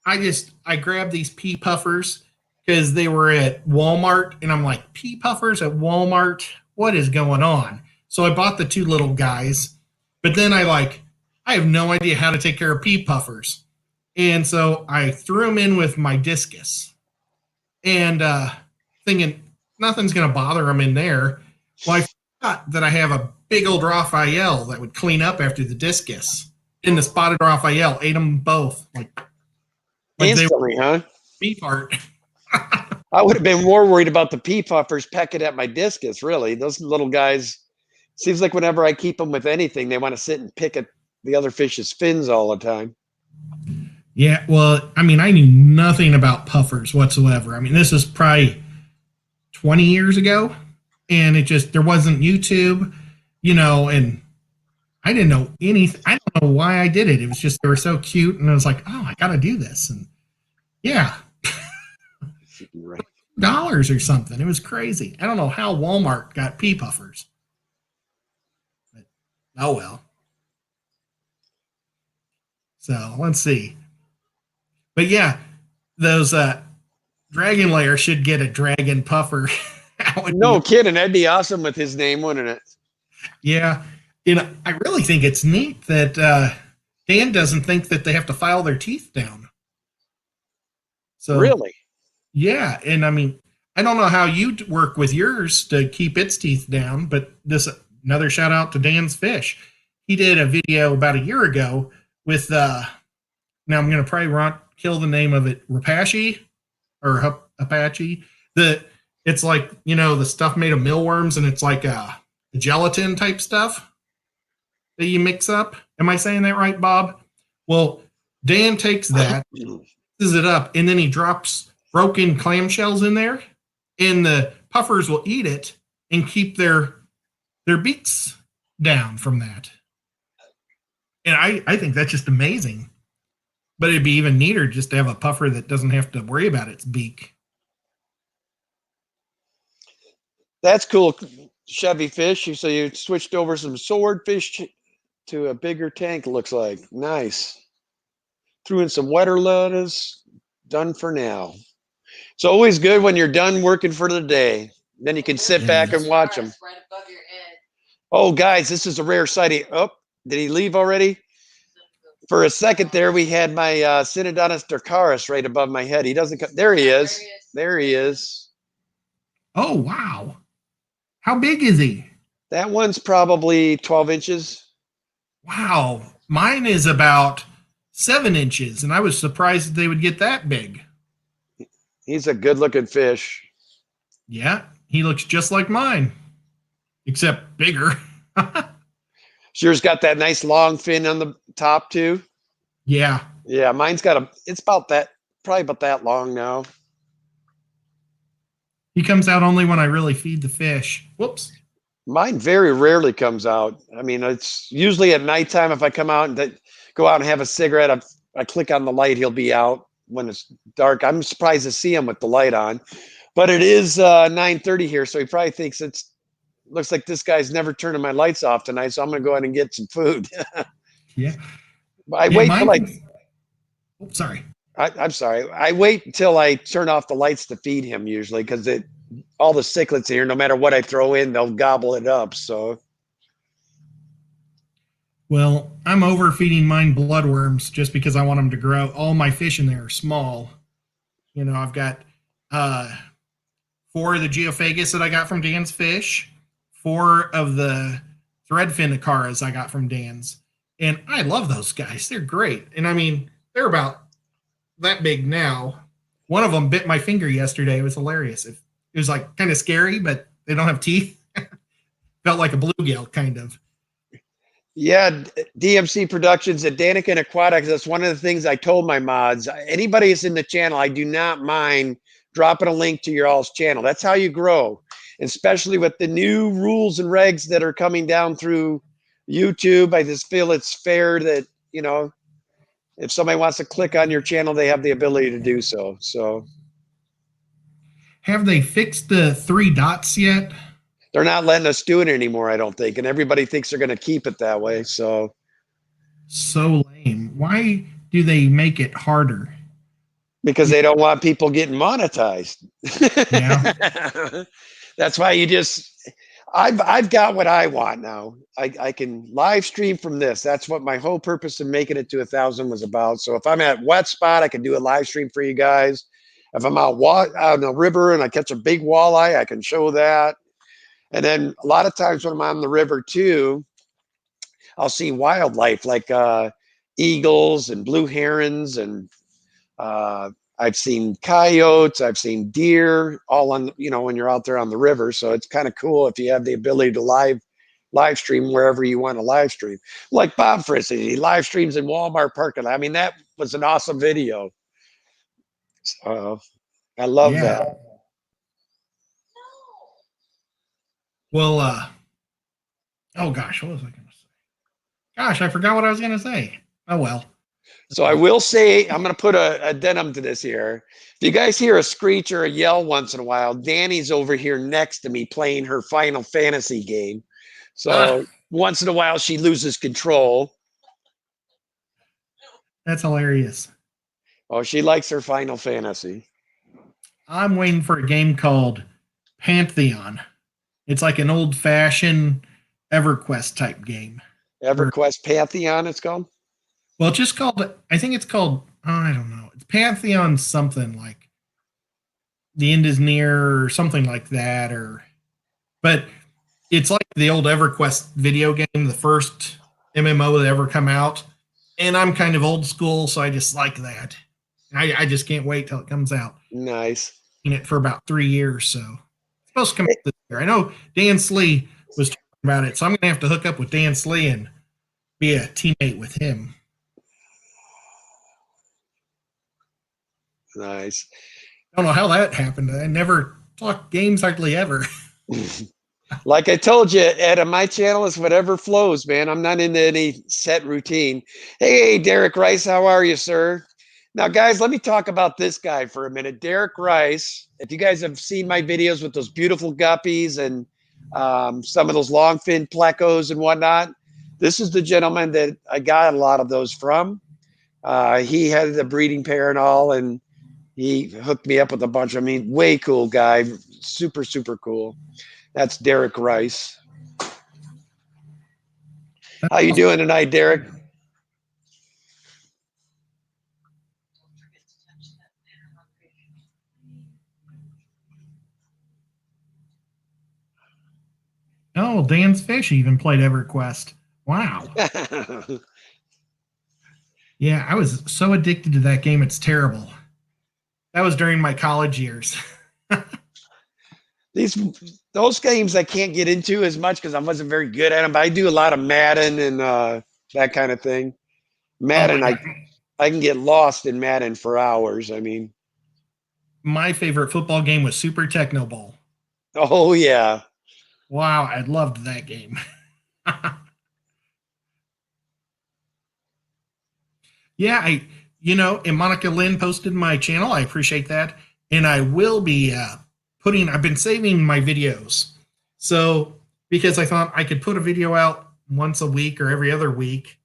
I grabbed these pea puffers because they were at Walmart, and I'm like, pea puffers at Walmart? What is going on? So I bought the two little guys, but then I have no idea how to take care of pea puffers. And so I threw them in with my discus and thinking nothing's going to bother them in there. Well, I forgot that I have a big old Raphael that would clean up after the discus. And the spotted Raphael ate them both like Instantly, huh? beef heart. I would have been more worried about the pea puffers pecking at my discus, really. Those little guys, seems like whenever I keep them with anything, they want to sit and pick at the other fish's fins all the time. Yeah, well, I mean, I knew nothing about puffers whatsoever. I mean, this is probably 20 years ago, and there wasn't YouTube, and I didn't know anything. I don't know why I did it. It was just, they were so cute, and I was like, oh, I got to do this. And yeah, Right. dollars or something. It was crazy. I don't know how Walmart got pea puffers. But, oh, well. So let's see. But yeah, those dragon layer should get a dragon puffer. No kidding. That'd be awesome with his name, wouldn't it? Yeah. I really think it's neat that Dan doesn't think that they have to file their teeth down. So really? Yeah. And I mean, I don't know how you work with yours to keep its teeth down, but another shout out to Dan's Fish. He did a video about a year ago with, now I'm going to probably kill the name of it, Rapashi or Apache. It's like, the stuff made of mealworms, and it's like a gelatin type stuff that you mix up. Am I saying that right, Bob? Well, Dan takes that, mixes it up, and then he drops broken clamshells in there, and the puffers will eat it and keep their beaks down from that. And I think that's just amazing. But it'd be even neater just to have a puffer that doesn't have to worry about its beak. That's cool, Chevy Fish. So you switched over some swordfish to a bigger tank, looks like. Nice. Threw in some wetter lettuce. Done for now. It's always good when you're done working for the day. Then you can sit back and watch them. Right above your head. Oh, guys, this is a rare sighting. Oh, did he leave already? For a second there, we had my Synodontis dorcaris right above my head. He doesn't come. There he is. There he is. Oh, wow. How big is he? That one's probably 12 inches. Wow. Mine is about 7 inches, and I was surprised that they would get that big. He's a good-looking fish. Yeah, he looks just like mine, except bigger. Yours got that nice long fin on the top too. Yeah. Yeah, mine's got it's about that, probably about that long now. He comes out only when I really feed the fish. Whoops. Mine very rarely comes out. I mean, it's usually at nighttime. If I come out and go out and have a cigarette, I click on the light, he'll be out when it's dark. I'm surprised to see him with the light on, but it is 9:30 here, so he probably thinks looks like this guy's never turning my lights off tonight, so I'm gonna go ahead and get some food. Yeah. Wait till sorry. I'm sorry. I wait until I turn off the lights to feed him usually, because all the cichlids here, no matter what I throw in, they'll gobble it up. So, well, I'm overfeeding mine bloodworms just because I want them to grow. All my fish in there are small. I've got 4 of the geophagus that I got from Dan's Fish, 4 of the threadfin acaras I got from Dan's. And I love those guys. They're great. And I mean, they're about that big now. One of them bit my finger yesterday. It was hilarious. It was like kind of scary, but they don't have teeth. Felt like a bluegill, kind of. Yeah, DMC Productions at Daniken Aquatics. That's one of the things I told my mods. Anybody that's in the channel, I do not mind dropping a link to your all's channel. That's how you grow, especially with the new rules and regs that are coming down through YouTube. I just feel it's fair that, if somebody wants to click on your channel, they have the ability to do so. So, have they fixed the 3 dots yet? They're not letting us do it anymore, I don't think. And everybody thinks they're going to keep it that way. So lame. Why do they make it harder? because they don't want people getting monetized. Yeah. That's why I've got what I want now. I can live stream from this. That's what my whole purpose of making it to 1,000 was about. So if I'm at wet spot, I can do a live stream for you guys. If I'm out on the river and I catch a big walleye, I can show that. And then a lot of times when I'm on the river too, I'll see wildlife like eagles and blue herons, and I've seen coyotes, I've seen deer, all on, when you're out there on the river. So it's kind of cool if you have the ability to live stream wherever you want to live stream. Like Bob, for instance, he live streams in Walmart parking lot. I mean, that was an awesome video. I love Yeah. that. Well, oh gosh, what was I going to say? Gosh, I forgot what I was going to say. Oh well. So I will say, I'm going to put a addendum to this here. If you guys hear a screech or a yell once in a while, Danny's over here next to me playing her Final Fantasy game. So once in a while, she loses control. That's hilarious. Oh, she likes her Final Fantasy. I'm waiting for a game called Pantheon. It's like an old-fashioned EverQuest type game. EverQuest Pantheon, it's called? Well, it's just called, I think it's called, I don't know. It's Pantheon something, like The End is Near or something like that. But it's like the old EverQuest video game, the first MMO that ever come out. And I'm kind of old school, so I just like that. I just can't wait till it comes out. Nice. In it for about 3 years, so it's supposed to come out this year. I know Dan Slee was talking about it, so I'm going to have to hook up with Dan Slee and be a teammate with him. Nice. I don't know how that happened. I never talk games hardly ever. Like I told you, Ed, on my channel is whatever flows, man. I'm not into any set routine. Hey, Derek Rice, how are you, sir? Now, guys, let me talk about this guy for a minute. Derek Rice, if you guys have seen my videos with those beautiful guppies and some of those long fin plecos and whatnot, this is the gentleman that I got a lot of those from. He had the breeding pair and all, and he hooked me up with a bunch. I mean, way cool guy. Super, super cool. That's Derek Rice. How you doing tonight, Derek? Oh, Dan's Fish even played EverQuest. Wow. Yeah, I was so addicted to that game, it's terrible. That was during my college years. Those games I can't get into as much because I wasn't very good at them, but I do a lot of Madden and that kind of thing. Madden, I can get lost in Madden for hours. I mean, my favorite football game was Super Techno Bowl. Oh, yeah. Wow, I loved that game. Yeah, and Monica Lynn posted my channel. I appreciate that. And I will be I've been saving my videos. So, because I thought I could put a video out once a week or every other week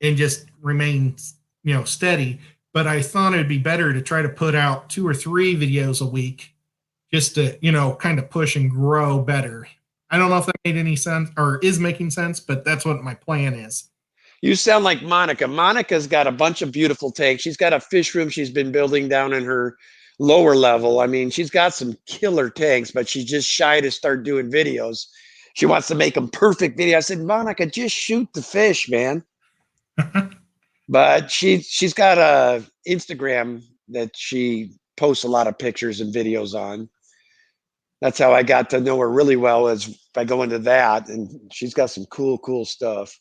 and just remain, steady. But I thought it'd be better to try to put out 2 or 3 videos a week just to, kind of push and grow better. I don't know if that made any sense or is making sense, but that's what my plan is. You sound like Monica. Monica's got a bunch of beautiful tanks. She's got a fish room she's been building down in her lower level. I mean, she's got some killer tanks, but she's just shy to start doing videos. She wants to make them perfect videos. I said, Monica, just shoot the fish, man. But she's got a Instagram that she posts a lot of pictures and videos on. That's how I got to know her really well, is by going to that. And she's got some cool stuff.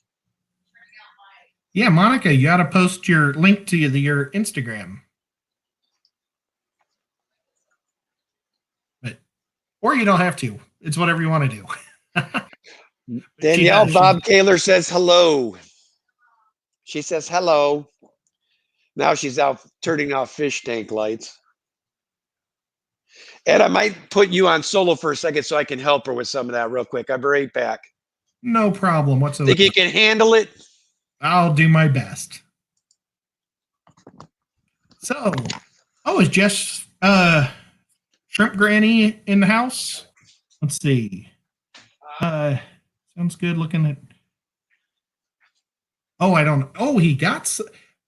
Yeah, Monica, you got to post your link to your Instagram. Or you don't have to. It's whatever you want to do. Danielle Bob Kaler says hello. She says hello. Now she's out turning off fish tank lights. Ed, I might put you on solo for a second so I can help her with some of that real quick. I'll be right back. No problem whatsoever. Think you can handle it? I'll do my best. So, Oh, is Jess Shrimp Granny in the house? Let's see. Sounds good looking at. Oh, I don't know. Oh, he got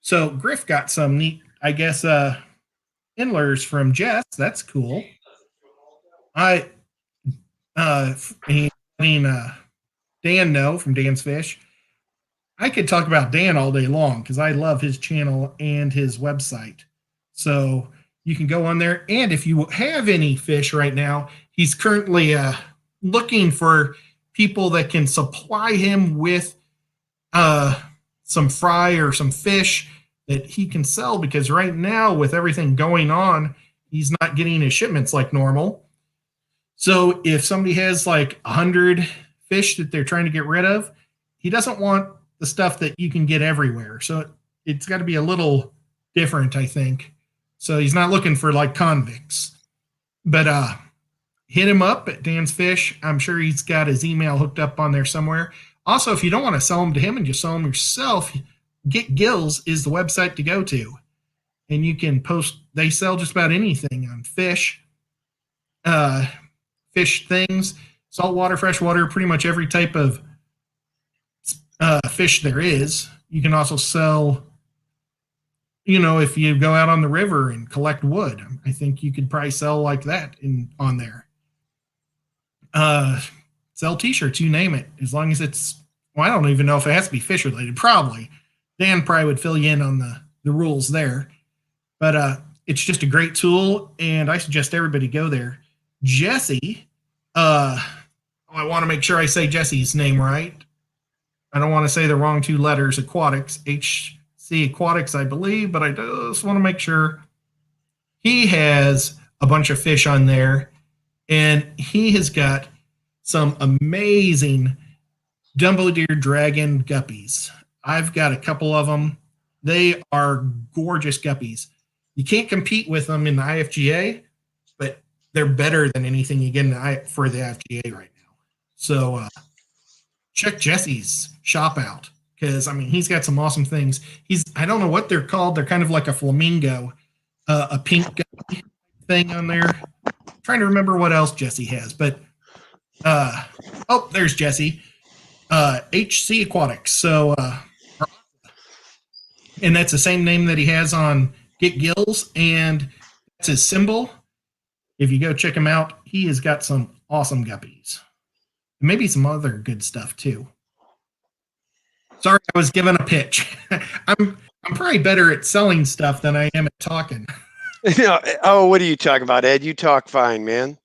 so Griff got some neat, I guess, inlers from Jess. That's cool. I he letting Dan know from Dan's Fish. I could talk about Dan all day long because I love his channel and his website. So you can go on there, and if you have any fish right now, he's currently looking for people that can supply him with some fry or some fish that he can sell, because right now with everything going on, he's not getting his shipments like normal. So if somebody has like 100 fish that they're trying to get rid of, he doesn't want the stuff that you can get everywhere. So it's got to be a little different, I think. So he's not looking for like convicts. But hit him up at Dan's Fish. I'm sure he's got his email hooked up on there somewhere. Also, if you don't want to sell them to him and just sell them yourself, Get Gills is the website to go to. And you can post, they sell just about anything on fish, fish things, saltwater, freshwater, pretty much every type of fish there is. You can also sell, if you go out on the river and collect wood, I think you could probably sell like that on there. Sell t-shirts, you name it, as long as it's, I don't even know if it has to be fish related. Probably. Dan probably would fill you in on the rules there. But it's just a great tool, and I suggest everybody go there. Jesse, I want to make sure I say Jesse's name right. I don't want to say the wrong two letters. Aquatics, HC Aquatics, I believe, but I just want to make sure. He has a bunch of fish on there, and he has got some amazing Dumbo Deer Dragon guppies. I've got a couple of them. They are gorgeous guppies. You can't compete with them in the IFGA, but they're better than anything you get for the IFGA right now. So check Jesse's shop out, because he's got some awesome things. I don't know what they're called. They're kind of like a flamingo, a pink guppy thing on there. I'm trying to remember what else Jesse has, but there's Jesse, HC Aquatics. So and that's the same name that he has on Get Gills, and that's his symbol. If you go check him out, he has got some awesome guppies. Maybe some other good stuff too. Sorry, I was given a pitch. I'm probably better at selling stuff than I am at talking. What are you talking about, Ed? You talk fine, man.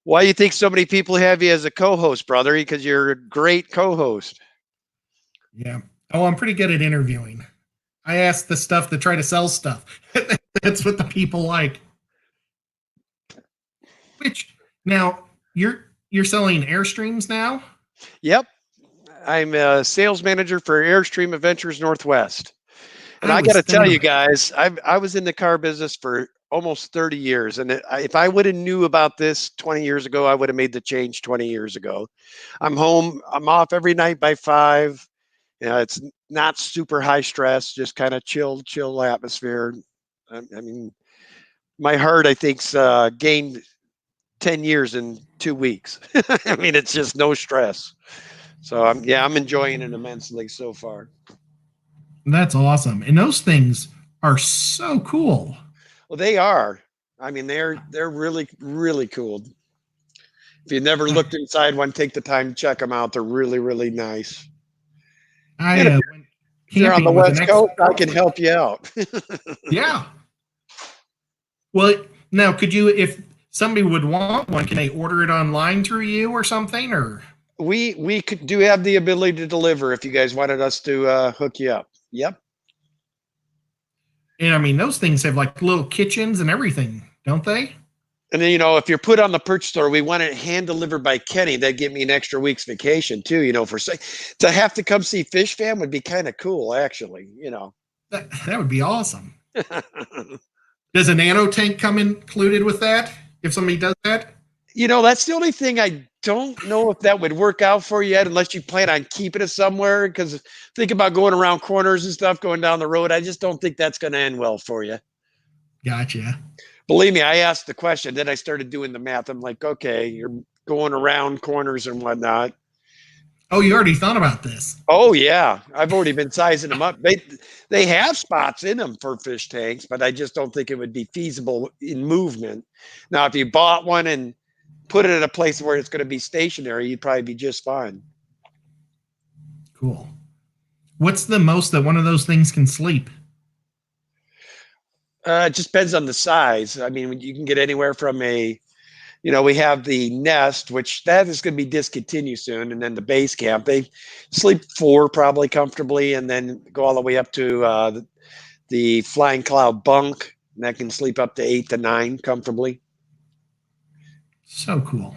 Why do you think so many people have you as a co-host, brother? Because you're a great co-host. Yeah. Oh, I'm pretty good at interviewing. I ask the stuff to try to sell stuff. That's what the people like. Which now you're selling Airstreams now? Yep. I'm a sales manager for Airstream Adventures Northwest. And I got to tell you guys, I was in the car business for almost 30 years. And if I would have knew about this 20 years ago, I would have made the change 20 years ago. I'm home. I'm off every night by 5. It's not super high stress, just kind of chill atmosphere. My heart, I think's gained 10 years in 2 weeks. It's just no stress. So I'm enjoying it immensely so far. That's awesome. And those things are so cool. Well, they are. They're really, really cool. If you never looked inside one, take the time to check them out. They're really, really nice. If you're on the West Coast, I can help you out. Yeah. Well, now could you, if somebody would want one, can they order it online through you or something? Or we could have the ability to deliver if you guys wanted us to hook you up. Yep. And those things have like little kitchens and everything, don't they? And then, if you're put on the perch store, we want it hand delivered by Kenny. That'd give me an extra week's vacation too, to have to come see Fish Fam would be kind of cool, actually, That would be awesome. Does a nano tank come included with that if somebody does that? That's the only thing I don't know if that would work out for you yet unless you plan on keeping it somewhere. Because think about going around corners and stuff, going down the road. I just don't think that's going to end well for you. Gotcha. Believe me, I asked the question. Then I started doing the math. I'm like, okay, you're going around corners and whatnot. Oh, you already thought about this. Oh yeah, I've already been sizing them up. They have spots in them for fish tanks, but I just don't think it would be feasible in movement. Now, if you bought one and put it in a place where it's going to be stationary, you'd probably be just fine. Cool. What's the most that one of those things can sleep? It just depends on the size. I mean, you can get anywhere from we have the Nest, which that is going to be discontinued soon, and then the base camp. They sleep 4 probably comfortably, and then go all the way up to the Flying Cloud bunk, and that can sleep up to 8 to 9 comfortably. So cool.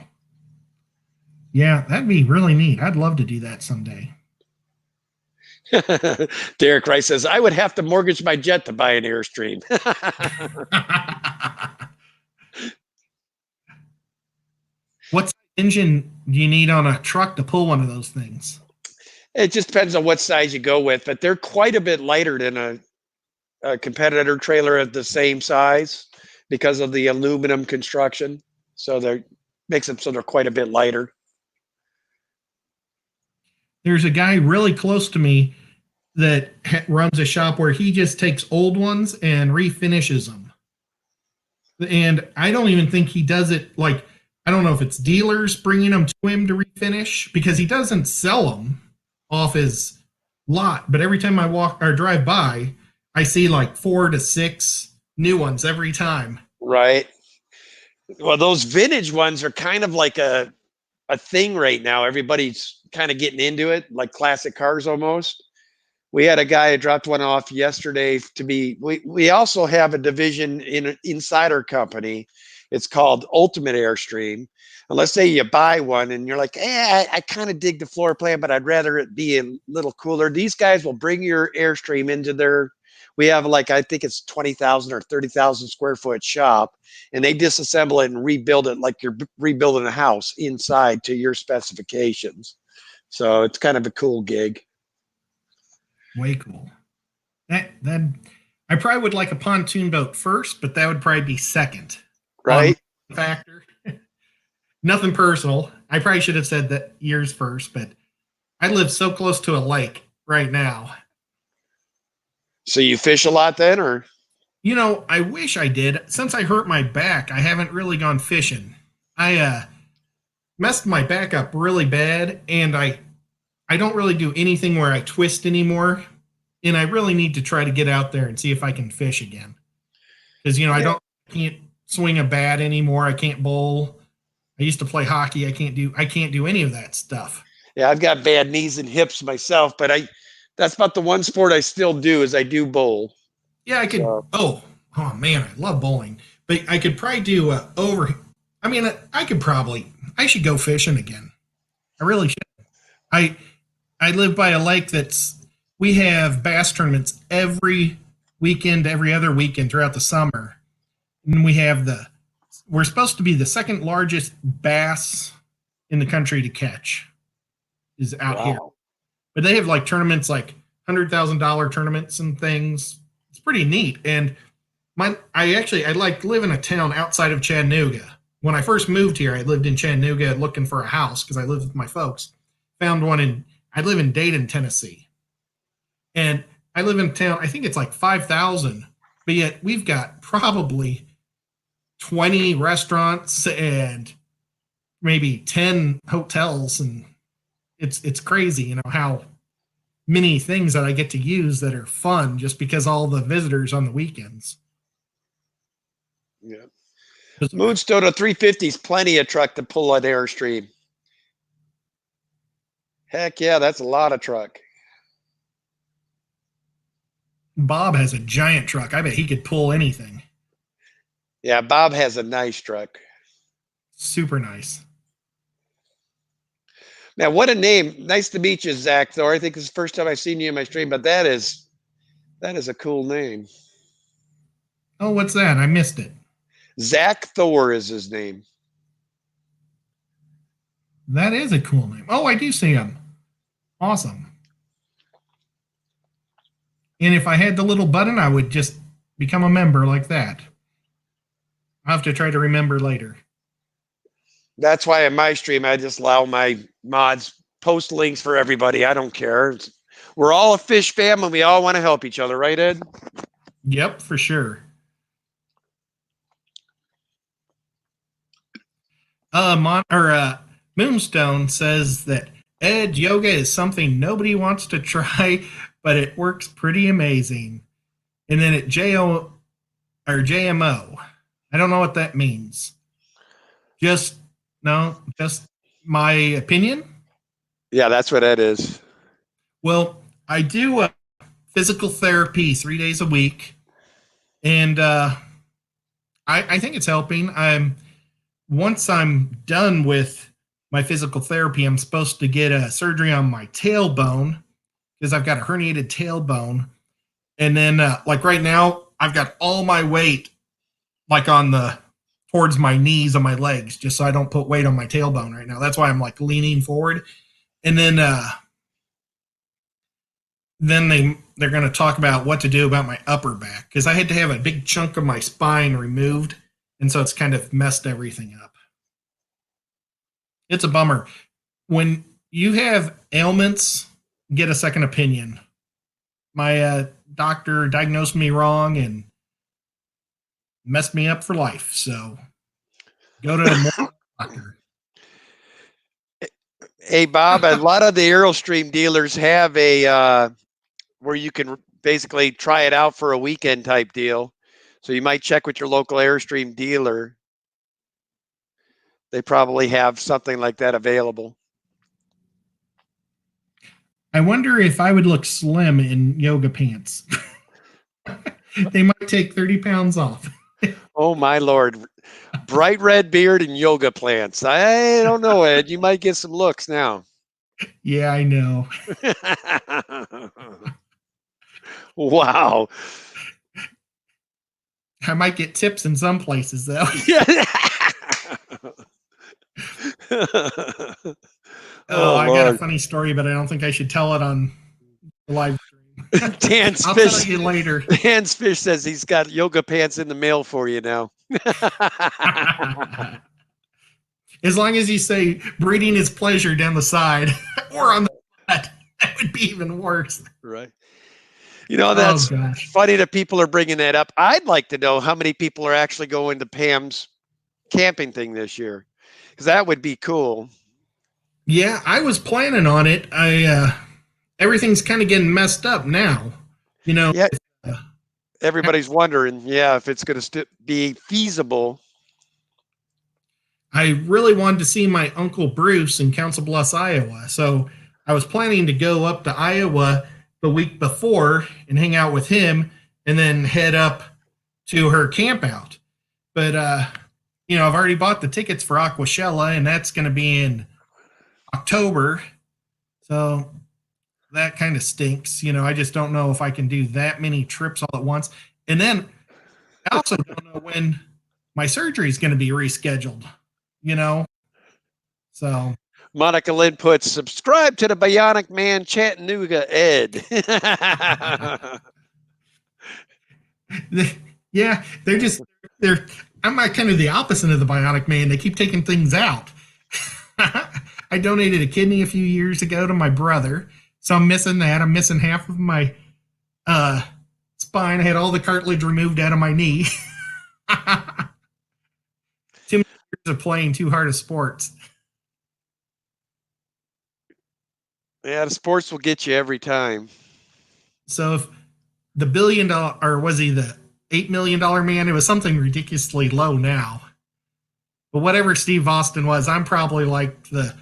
Yeah, that'd be really neat. I'd love to do that someday. Derek Rice says, I would have to mortgage my jet to buy an Airstream. What engine do you need on a truck to pull one of those things? It just depends on what size you go with, but they're quite a bit lighter than a competitor trailer of the same size because of the aluminum construction. So they makes them so they're quite a bit lighter. There's a guy really close to me that runs a shop where he just takes old ones and refinishes them. And I don't even think he does it like, I don't know if it's dealers bringing them to him to refinish, because he doesn't sell them off his lot. But every time I walk or drive by, I see like 4 to 6 new ones every time. Right. Well, those vintage ones are kind of like a thing right now. Everybody's kind of getting into it, like classic cars almost. We had a guy who dropped one off yesterday we also have a division inside our company. It's called Ultimate Airstream. And let's say you buy one and you're like, I kind of dig the floor plan, but I'd rather it be a little cooler. These guys will bring your Airstream into we have I think it's 20,000 or 30,000 square foot shop, and they disassemble it and rebuild it like you're rebuilding a house inside to your specifications. So it's kind of a cool gig. Way cool. That I probably would like a pontoon boat first, but that would probably be second. Right. Factor. Nothing personal. I probably should have said that yours first, but I live so close to a lake right now. So you fish a lot then, or? I wish I did. Since I hurt my back, I haven't really gone fishing. I messed my back up really bad, and I don't really do anything where I twist anymore. And I really need to try to get out there and see if I can fish again. Because, I can't swing a bat anymore. I can't bowl. I used to play hockey. I can't do any of that stuff. Yeah, I've got bad knees and hips myself, but that's about the one sport I still do is I do bowl. Yeah, I could. So. Oh man, I love bowling. But I could probably do I should go fishing again. I really should. I live by a lake we have bass tournaments every weekend, every other weekend throughout the summer. And we're supposed to be the second largest bass in the country to catch is out here. But they have like tournaments, like $100,000 tournaments and things. It's pretty neat. And I live in a town outside of Chattanooga. When I first moved here, I lived in Chattanooga looking for a house because I lived with my folks. Found one I live in Dayton, Tennessee. And I live in a town, I think it's like 5,000, but yet we've got probably 20 restaurants and maybe 10 hotels. And it's crazy, how many things that I get to use that are fun just because all the visitors on the weekends. Yeah. Moonstone 350 is plenty of truck to pull an Airstream. Heck yeah, that's a lot of truck. Bob has a giant truck. I bet he could pull anything. Yeah, Bob has a nice truck. Super nice. Now, what a name. Nice to meet you, Zach Thor. I think it's the first time I've seen you in my stream, but that is a cool name. Oh, what's that? I missed it. Zach Thor is his name. That is a cool name. Oh, I do see him. Awesome. And if I had the little button, I would just become a member like that. I'll have to try to remember later. That's why in my stream, I just allow my mods post links for everybody. I don't care. We're all a fish fam and we all want to help each other, right, Ed? Yep, for sure. Moonstone says that Ed, yoga is something nobody wants to try, but it works pretty amazing. And then at JO or JMO, I don't know what that means. Just my opinion. Yeah, that's what Ed is. Well, I do physical therapy 3 days a week, and I think it's helping. Once I'm done with my physical therapy, I'm supposed to get a surgery on my tailbone because I've got a herniated tailbone. And then, like right now, I've got all my weight like towards my knees on my legs, just so I don't put weight on my tailbone right now. That's why I'm like leaning forward. And then they're going to talk about what to do about my upper back because I had to have a big chunk of my spine removed, and so it's kind of messed everything up. It's a bummer. When you have ailments, get a second opinion. My doctor diagnosed me wrong and messed me up for life, so go to a doctor. Hey, Bob, a lot of the Airstream dealers have a where you can basically try it out for a weekend type deal. So you might check with your local Airstream dealer. They probably have something like that available. I wonder if I would look slim in yoga pants. They might take 30 pounds off. Oh, my Lord. Bright red beard and yoga plants. I don't know, Ed. You might get some looks now. Yeah, I know. Wow. I might get tips in some places, though. Oh, I got a Lord. funny story, but I don't think I should tell it on the live stream. Dan's I'll Fish, tell you later. Dan's Fish says he's got yoga pants in the mail for you now. As long as you say breeding is pleasure down the side or on the butt, that would be even worse. Right. You know, that's funny that people are bringing that up. I'd like to know how many people are actually going to Pam's camping thing this year, because that would be cool. Yeah, I was planning on it. Everything's kind of getting messed up now. You know, yeah. Everybody's wondering, if it's going to be feasible. I really wanted to see my Uncle Bruce in Council Bluffs, Iowa. So I was planning to go up to Iowa the week before and hang out with him and then head up to her camp out. But, I've already bought the tickets for Aquashella, and that's going to be in October. So that kind of stinks. I just don't know if I can do that many trips all at once. And then I also don't know when my surgery is going to be rescheduled. So Monica Lynn puts, subscribe to the Bionic Man Chattanooga, Ed. Yeah, I'm like kind of the opposite of the Bionic Man. They keep taking things out. I donated a kidney a few years ago to my brother, so I'm missing that. I'm missing half of my spine. I had all the cartilage removed out of my knee. Too many years of playing too hard of sports. Yeah, the sports will get you every time. So if the $1 billion, or was he the $8 million man? It was something ridiculously low now. But whatever Steve Austin was, I'm probably like the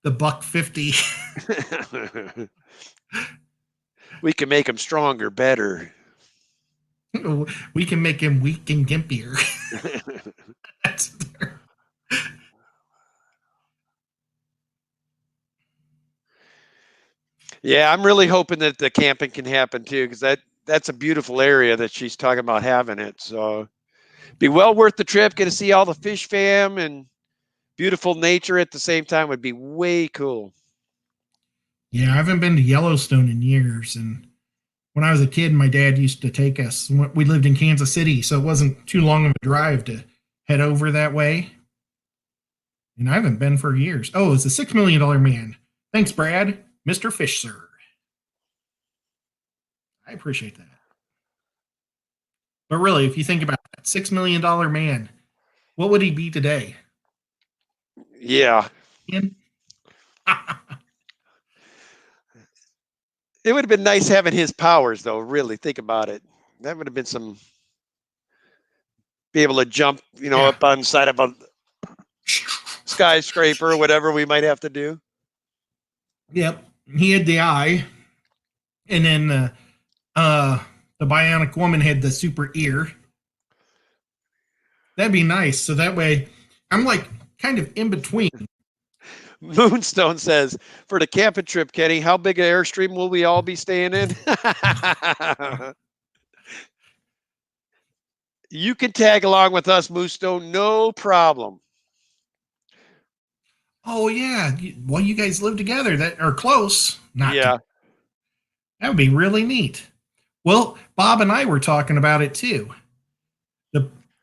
$150. We can make him stronger, better. We can make him weak and gimpier. Yeah, I'm really hoping that the camping can happen too, because that's a beautiful area that she's talking about having it. So be well worth the trip. Get to see all the fish fam and Beautiful nature at the same time would be way cool. Yeah, I haven't been to Yellowstone in years. And when I was a kid, my dad used to take us. We lived in Kansas City, so it wasn't too long of a drive to head over that way. And I haven't been for years. Oh, it's a $6 million man. Thanks, Brad. Mr. Fish, sir. I appreciate that. But really, if you think about that $6 million man, what would he be today? Yeah. It would have been nice having his powers, though. Really, think about it. That would have been some. Be able to jump, Yeah. up on the side of a skyscraper or whatever we might have to do. Yep, he had the eye, and then the bionic woman had the super ear. That'd be nice. So that way, I'm like kind of in between. Moonstone says, for the camping trip, Kenny, how big an Airstream will we all be staying in? You can tag along with us, Moonstone, no problem. Oh yeah, well you guys live together that are close. Not yeah. That would be really neat. Well, Bob and I were talking about it too.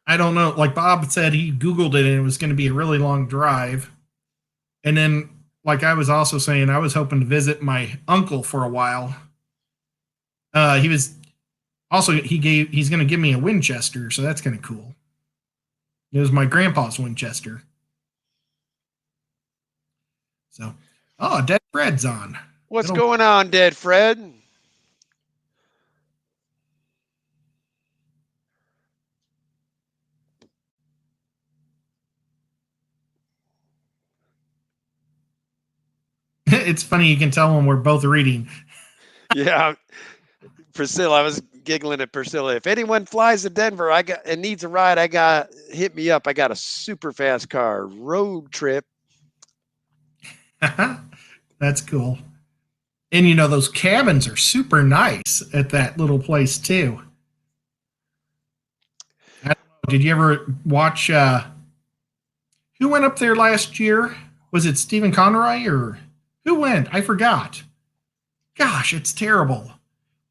I don't know, like Bob said, he Googled it and it was going to be a really long drive. And then, like I was also saying, I was hoping to visit my uncle for a while. He was also he's going to give me a Winchester, so that's kind of cool. It was my grandpa's Winchester. So, Dead Fred's on. What's going on, Dead Fred? It's funny, you can tell when we're both reading. Yeah. Priscilla, I was giggling at Priscilla. If anyone flies to Denver and needs a ride, hit me up. I got a super fast car. Road trip. That's cool. And those cabins are super nice at that little place too. I don't know, did you ever watch who went up there last year? Was it Stephen Conroy or who went? I forgot. Gosh, it's terrible.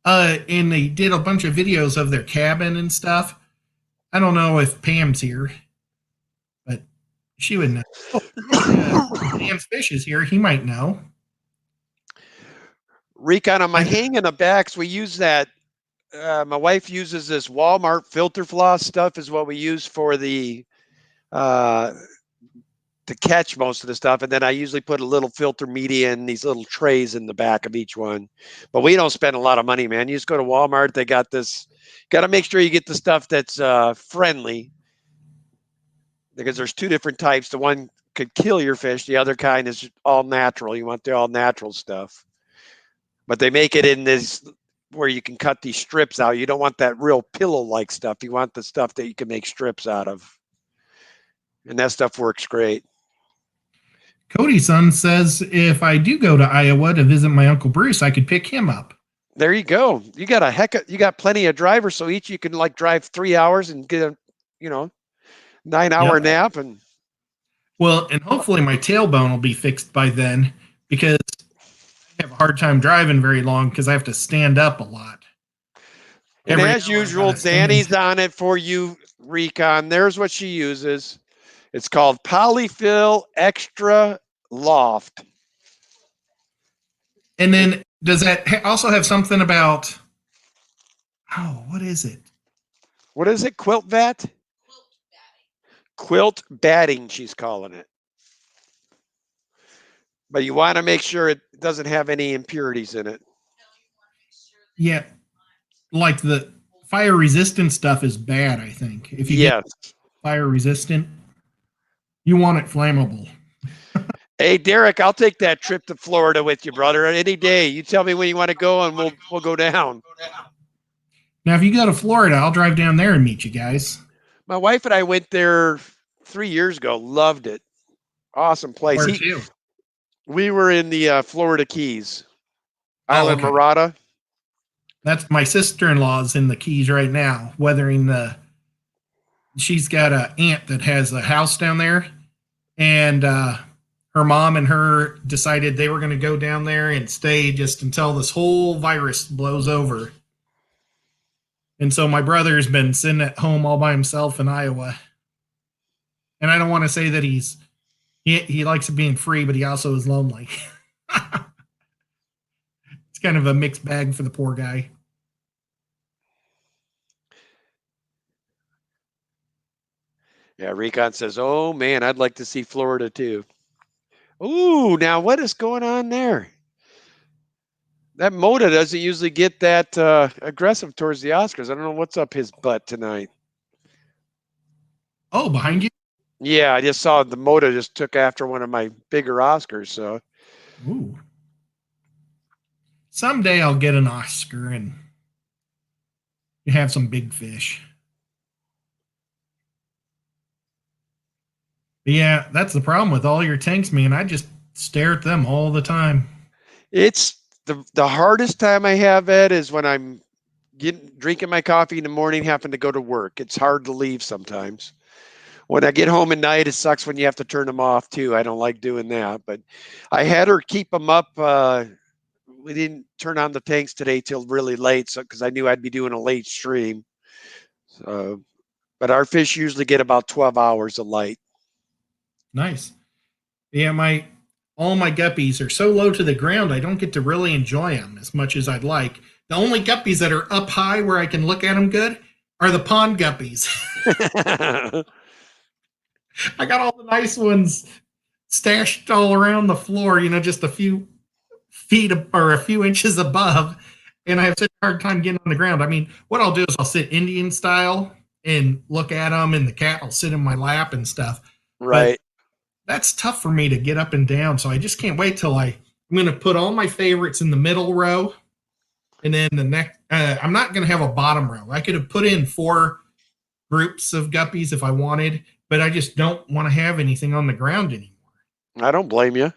And they did a bunch of videos of their cabin and stuff. I don't know if Pam's here, but she would know. Pam's Fish is here. He might know. Recon, on my hang in the backs, we use that. My wife uses this Walmart filter floss stuff is what we use for the to catch most of the stuff. And then I usually put a little filter media in these little trays in the back of each one. But we don't spend a lot of money, man. You just go to Walmart. They got this. Got to make sure you get the stuff that's friendly, because there's two different types. The one could kill your fish. The other kind is all natural. You want the all natural stuff. But they make it in this where you can cut these strips out. You don't want that real pillow-like stuff. You want the stuff that you can make strips out of. And that stuff works great. Cody's son says if I do go to Iowa to visit my Uncle Bruce, I could pick him up. There you go. You got plenty of drivers, so each you can like drive 3 hours and get a 9-hour nap. And hopefully my tailbone will be fixed by then, because I have a hard time driving very long because I have to stand up a lot. And as usual, Danny's on it for you, Recon. There's what she uses. It's called Polyfill Extra Loft. And then does that also have something about, what is it? What is it? Quilt vat? Quilt batting, she's calling it. But you want to make sure it doesn't have any impurities in it. Yeah. Like the fire resistant stuff is bad, I think. If you get fire resistant, you want it flammable. Hey, Derek, I'll take that trip to Florida with you, brother. Any day. You tell me when you want to go and we'll go down. Now, if you go to Florida, I'll drive down there and meet you guys. My wife and I went there 3 years ago. Loved it. Awesome place. Where to? We were in the Florida Keys. Island Mirada. That's my sister-in-law's in the Keys right now, weathering she's got an aunt that has a house down there, and her mom and her decided they were going to go down there and stay just until this whole virus blows over. And so my brother's been sitting at home all by himself in Iowa. And I don't want to say that he likes being free, but he also is lonely. It's kind of a mixed bag for the poor guy. Yeah, Recon says, "Oh man, I'd like to see Florida too." Ooh, now what is going on there? That Moda doesn't usually get that aggressive towards the Oscars. I don't know what's up his butt tonight. Oh, behind you? Yeah, I just saw the Moda just took after one of my bigger Oscars. So, ooh. Someday I'll get an Oscar and have some big fish. But yeah, that's the problem with all your tanks, man. I just stare at them all the time. It's the hardest time I have, Ed, is when I'm drinking my coffee in the morning, having to go to work. It's hard to leave sometimes. When I get home at night, it sucks when you have to turn them off too. I don't like doing that, but I had her keep them up. We didn't turn on the tanks today till really late, so because I knew I'd be doing a late stream. So, but our fish usually get about 12 hours of light. Nice. Yeah, all my guppies are so low to the ground, I don't get to really enjoy them as much as I'd like. The only guppies that are up high where I can look at them good are the pond guppies. I got all the nice ones stashed all around the floor, just a few feet or a few inches above. And I have such a hard time getting on the ground. I mean, what I'll do is I'll sit Indian style and look at them, and the cat will sit in my lap and stuff. Right. But that's tough for me to get up and down. So I just can't wait till I'm going to put all my favorites in the middle row. And then the next, I'm not going to have a bottom row. I could have put in 4 groups of guppies if I wanted, but I just don't want to have anything on the ground anymore. I don't blame you.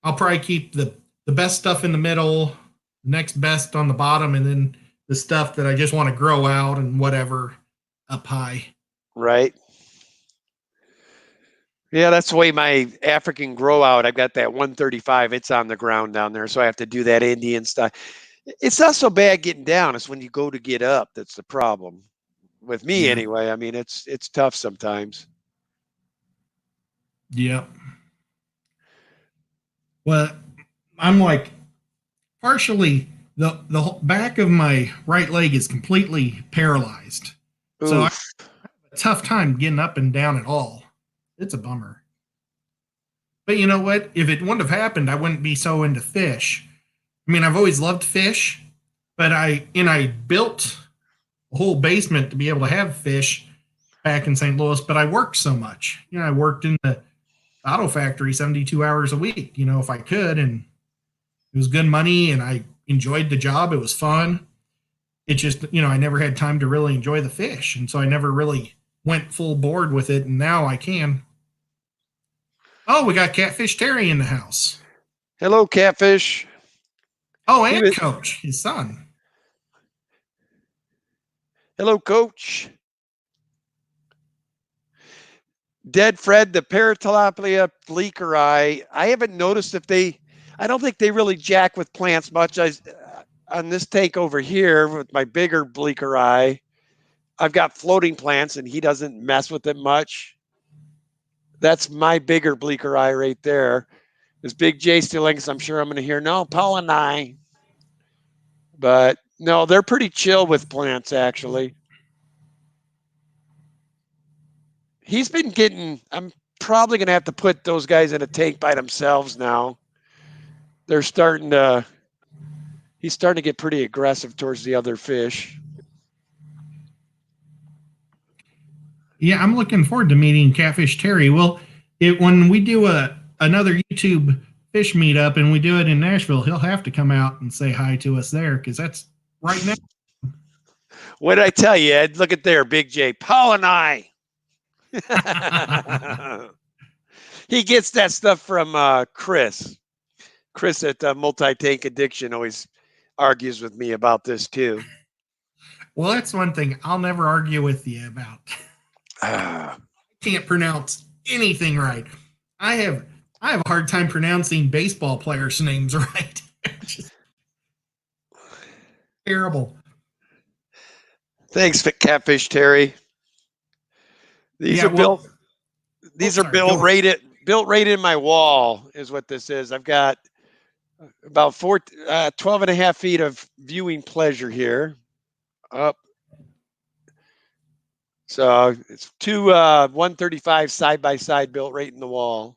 I'll probably keep the best stuff in the middle, next best on the bottom, and then the stuff that I just want to grow out and whatever up high. Right. Yeah, that's the way my African grow out. I've got that 135. It's on the ground down there, so I have to do that Indian stuff. It's not so bad getting down. It's when you go to get up that's the problem. With me, anyway. I mean, it's tough sometimes. Yep. Well, I'm like partially the back of my right leg is completely paralyzed. Oof. So I have a tough time getting up and down at all. It's a bummer. But you know what? If it wouldn't have happened, I wouldn't be so into fish. I mean, I've always loved fish, but I built a whole basement to be able to have fish back in St. Louis, but I worked so much. I worked in the auto factory 72 hours a week, if I could, and it was good money and I enjoyed the job. It was fun. It just, I never had time to really enjoy the fish. And so I never really went full board with it. And now I can. Oh, we got Catfish Terry in the house. Hello, Catfish. Oh, and Coach, his son. Hello, Coach. Dead Fred, the Paratilapia bleakeri. I haven't noticed I don't think they really jack with plants much. On this tank over here with my bigger bleakeri, I've got floating plants and he doesn't mess with it much. That's my bigger bleakeri right there. This big J Steelings, I'm sure I'm going to hear, no, Paul and I. But no, they're pretty chill with plants, actually. He's been I'm probably going to have to put those guys in a tank by themselves now. He's starting to get pretty aggressive towards the other fish. Yeah, I'm looking forward to meeting Catfish Terry. Well, when we do another YouTube fish meetup and we do it in Nashville, he'll have to come out and say hi to us there because that's right now. What did I tell you, Ed? Look at there, Big J. Paul and I. He gets that stuff from Chris. Chris at Multi-Tank Addiction always argues with me about this too. Well, that's one thing I'll never argue with you about. I can't pronounce anything right. I have a hard time pronouncing baseball players' names right. Just terrible. Thanks, Catfish Terry. These Yeah, are well, built. oh, These are sorry, go ahead. built right in my wall. Is what this is. I've got about 12 and a half feet of viewing pleasure here. Up. So it's two 135 side by side built right in the wall.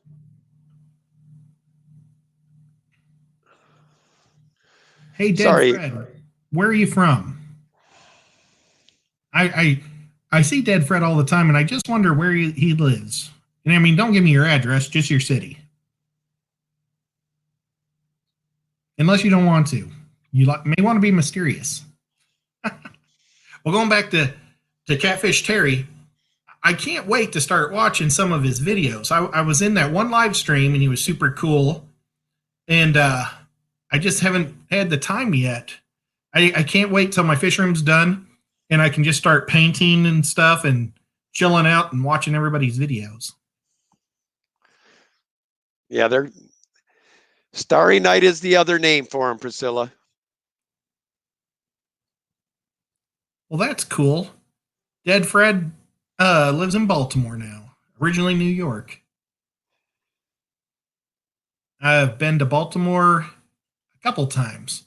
Hey, Dead Sorry. Fred, where are you from? I I see Dead Fred all the time, and I just wonder where he lives. And I mean, don't give me your address, just your city, unless you don't want to. You may want to be mysterious. Well, going back to Catfish Terry, I can't wait to start watching some of his videos. I was in that one live stream, and he was super cool, and I just haven't had the time yet. I can't wait till my fish room's done, and I can just start painting and stuff and chilling out and watching everybody's videos. Yeah, they're Starry Night is the other name for him, Priscilla. Well, that's cool. Dead Fred lives in Baltimore now, originally New York. I've been to Baltimore a couple times.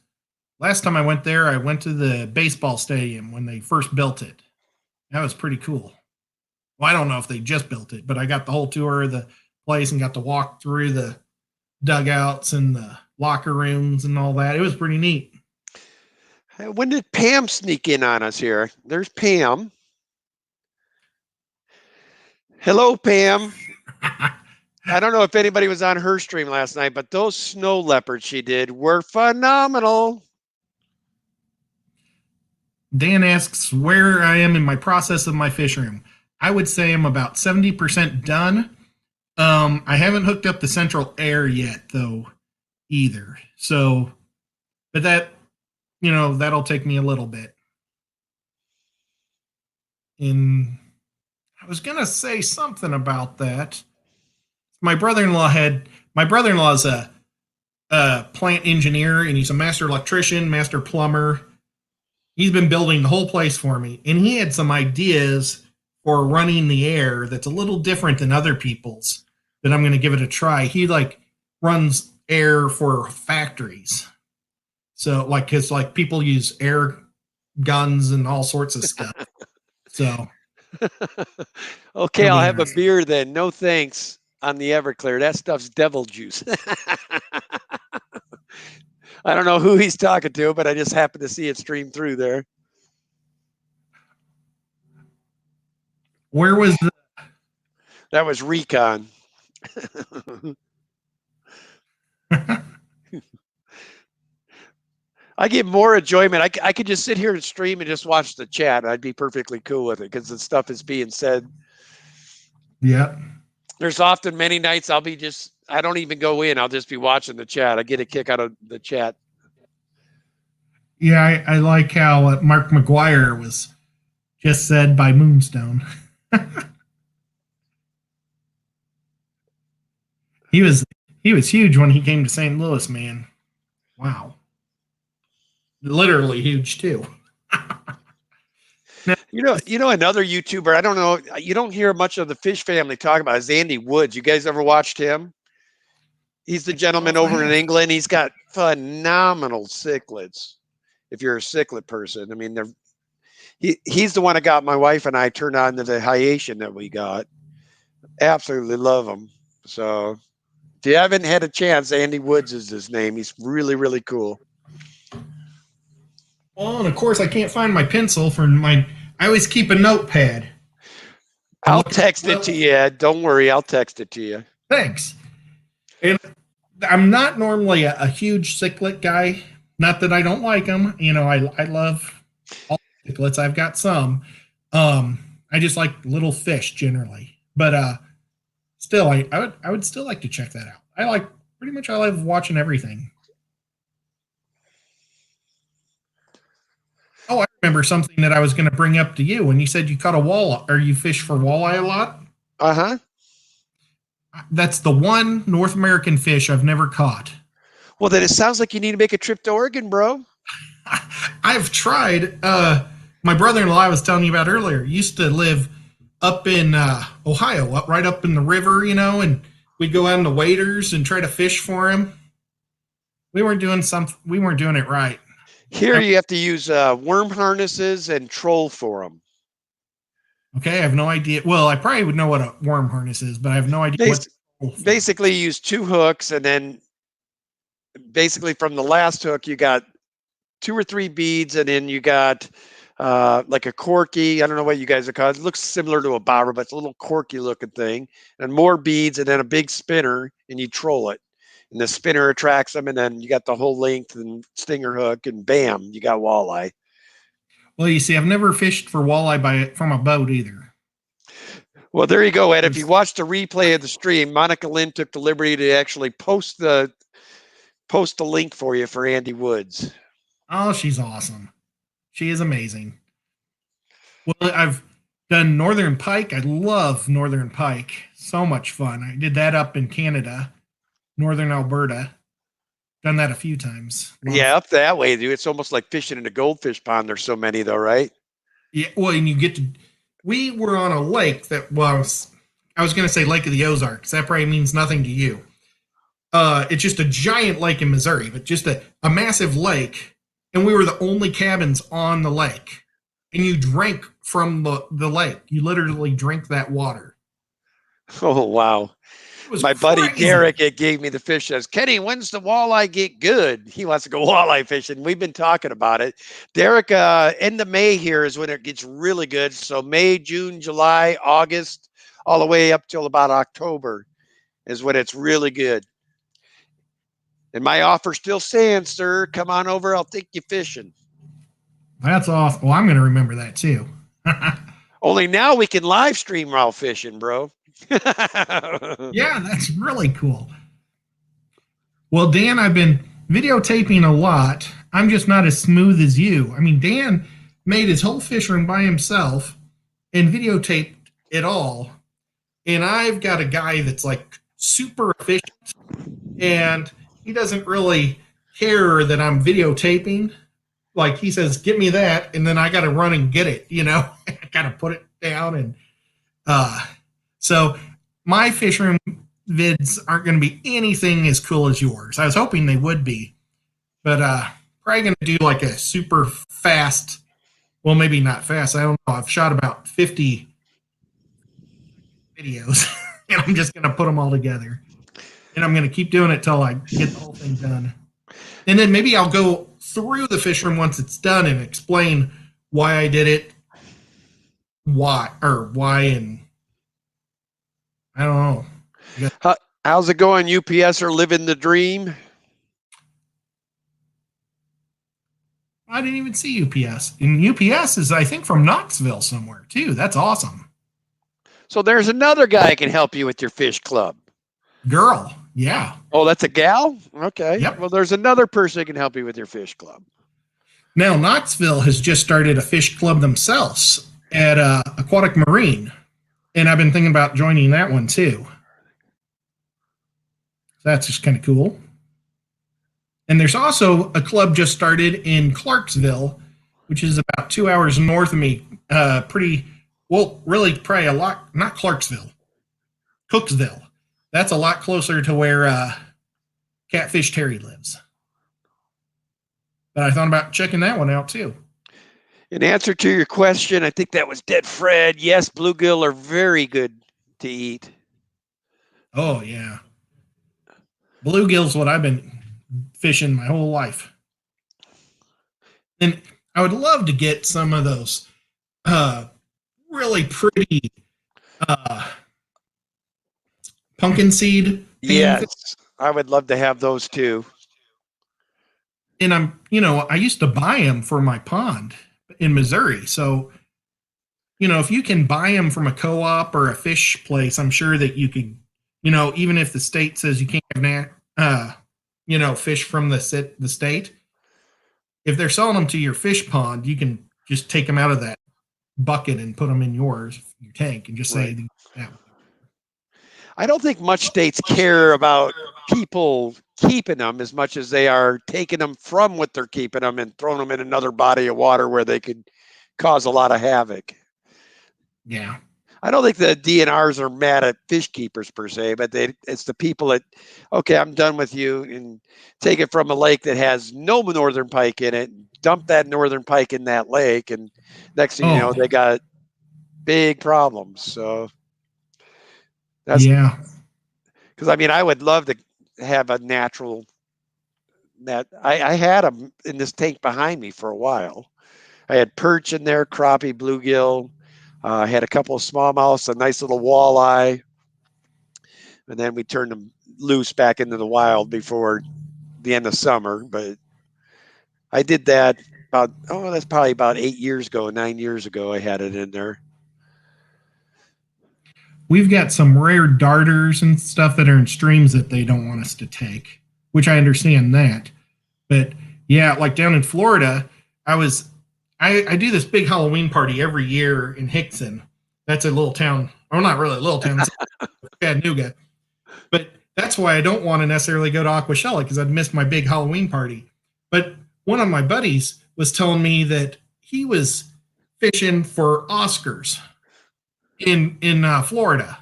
Last time I went there, I went to the baseball stadium when they first built it. That was pretty cool. Well, I don't know if they just built it, but I got the whole tour of the place and got to walk through the dugouts and the locker rooms and all that. It was pretty neat. When did Pam sneak in on us here? There's Pam. Hello, Pam. I don't know if anybody was on her stream last night, but those snow leopards she did were phenomenal. Dan asks where I am in my process of my fish room. I would say I'm about 70% done. I haven't hooked up the central air yet, though, either. So, but that'll take me a little bit. And I was going to say something about that. My brother-in-law's a plant engineer, and he's a master electrician, master plumber. He's been building the whole place for me, and he had some ideas for running the air that's a little different than other people's, that I'm going to give it a try. He runs air for factories. So cause people use air guns and all sorts of stuff. So Okay, I'll have a beer then. No thanks on the Everclear. That stuff's devil juice. I don't know who he's talking to, but I just happened to see it stream through there. Where was that was Recon. I get more enjoyment. I could just sit here and stream and just watch the chat. I'd be perfectly cool with it because the stuff is being said. Yeah. There's often many nights I don't even go in. I'll just be watching the chat. I get a kick out of the chat. Yeah, I like how Mark McGuire was just said by Moonstone. He was huge when he came to St. Louis, man. Wow. Literally huge too. You know another YouTuber, I don't know, you don't hear much of the fish family talk about is Andy Woods. You guys ever watched him? He's the gentleman over in England. He's got phenomenal cichlids. If you're a cichlid person, I mean, he's the one that got my wife and I turned on to the Hyatian that we got. Absolutely love him. So if you haven't had a chance, Andy Woods is his name. He's really, really cool. Well, and of course, I can't find my pencil for I always keep a notepad. I'll text it to you, Ed. Don't worry. I'll text it to you. Thanks. And I'm not normally a huge cichlid guy. Not that I don't like them. I love all cichlids. I've got some. I just like little fish generally. But still, I would still like to check that out. I love watching everything. Oh, I remember something that I was going to bring up to you when you said you caught a walleye, or you fish for walleye a lot. Uh-huh. That's the one North American fish I've never caught. Well, then it sounds like you need to make a trip to Oregon, bro. I've tried. My brother-in-law I was telling you about earlier used to live up in Ohio, right up in the river, and we'd go out in the waders and try to fish for him. We weren't doing it right. Here you have to use worm harnesses and troll for them. Okay, I have no idea. Well, I probably would know what a worm harness is, but I have no idea what. Basically, you use 2 hooks, and then basically from the last hook, you got 2 or 3 beads, and then you got like a corky. I don't know what you guys are called. It looks similar to a bobber, but it's a little corky looking thing, and more beads, and then a big spinner, and you troll it. And the spinner attracts them, and then you got the whole length and stinger hook, and bam, you got walleye. Well, you see, I've never fished for walleye from a boat either. Well, there you go, Ed. If you watched the replay of the stream, Monica Lynn took the liberty to actually post the link for you for Andy Woods. Oh, she's awesome. She is amazing. Well, I've done northern pike. I love northern pike. So much fun. I did that up in Canada, northern Alberta. Done that a few times. Yeah, up that way, dude. It's almost like fishing in a goldfish pond. There's so many, though, right? Yeah. Well, and you get to. We were on a lake that was. I was going to say Lake of the Ozarks. That probably means nothing to you. It's just a giant lake in Missouri, but just a massive lake, and we were the only cabins on the lake. And you drank from the lake. You literally drink that water. Oh, wow. My buddy Derek gave me the fish. Says, Kenny, when's the walleye get good? He wants to go walleye fishing. We've been talking about it. Derek, end of May here is when it gets really good. So May, June, July, August, all the way up till about October is when it's really good. And my offer still stands, sir. Come on over. I'll take you fishing. That's awesome. Well, I'm going to remember that too. Only now we can live stream while fishing, bro. Yeah, that's really cool. Well, Dan, I've been videotaping a lot. I'm just not as smooth as you. I mean, Dan made his whole fish room by himself and videotaped it all. And I've got a guy that's like super efficient, and he doesn't really care that I'm videotaping. Like, he says, "Get me that," and then I got to run and get it. I got to put it down, and so my fish room vids aren't going to be anything as cool as yours. I was hoping they would be, but probably going to do like a super fast. Well, maybe not fast. I don't know. I've shot about 50 videos, and I'm just going to put them all together. And I'm going to keep doing it till I get the whole thing done. And then maybe I'll go through the fish room once it's done and explain why I did it, why, and I don't know. How's it going, UPS or living the dream? I didn't even see UPS. And UPS is, I think, from Knoxville somewhere, too. That's awesome. So there's another guy who can help you with your fish club. Girl, yeah. Oh, that's a gal? Okay. Yep. Well, there's another person who can help you with your fish club. Now, Knoxville has just started a fish club themselves at Aquatic Marine. And I've been thinking about joining that one, too. That's just kind of cool. And there's also a club just started in Clarksville, which is about 2 hours north of me. Really probably a lot, not Clarksville, Cooksville. That's a lot closer to where Catfish Terry lives. But I thought about checking that one out, too. In answer to your question, I think that was Dead Fred. Yes, bluegill are very good to eat. Oh, yeah. Bluegill's what I've been fishing my whole life. And I would love to get some of those really pretty pumpkin seed. Yes, I would love to have those too. And I used to buy them for my pond in Missouri. So, if you can buy them from a co-op or a fish place, I'm sure that you could, even if the state says you can't have, fish from the state, if they're selling them to your fish pond, you can just take them out of that bucket and put them in your tank and just say, I don't think much states care about people keeping them as much as they are taking them from what they're keeping them and throwing them in another body of water where they could cause a lot of havoc. Yeah. I don't think the DNRs are mad at fish keepers per se, but it's the people that, okay, I'm done with you, and take it from a lake that has no northern pike in it, dump that northern pike in that lake, and next thing you know, Oh, they got big problems. So that's yeah. because I mean, I would love to have a natural net. I had them in this tank behind me for a while. I had perch in there, crappie, bluegill. I had a couple of smallmouths, a nice little walleye, and then we turned them loose back into the wild before the end of summer. But I did that that's probably about 8 years ago, 9 years ago. I had it in there. We've got some rare darters and stuff that are in streams that they don't want us to take, which I understand that. But yeah, like down in Florida, I do this big Halloween party every year in Hickson. That's a little town. Well, not really a little town, it's Chattanooga. But that's why I don't want to necessarily go to Aquashella because I'd miss my big Halloween party. But one of my buddies was telling me that he was fishing for Oscars in Florida.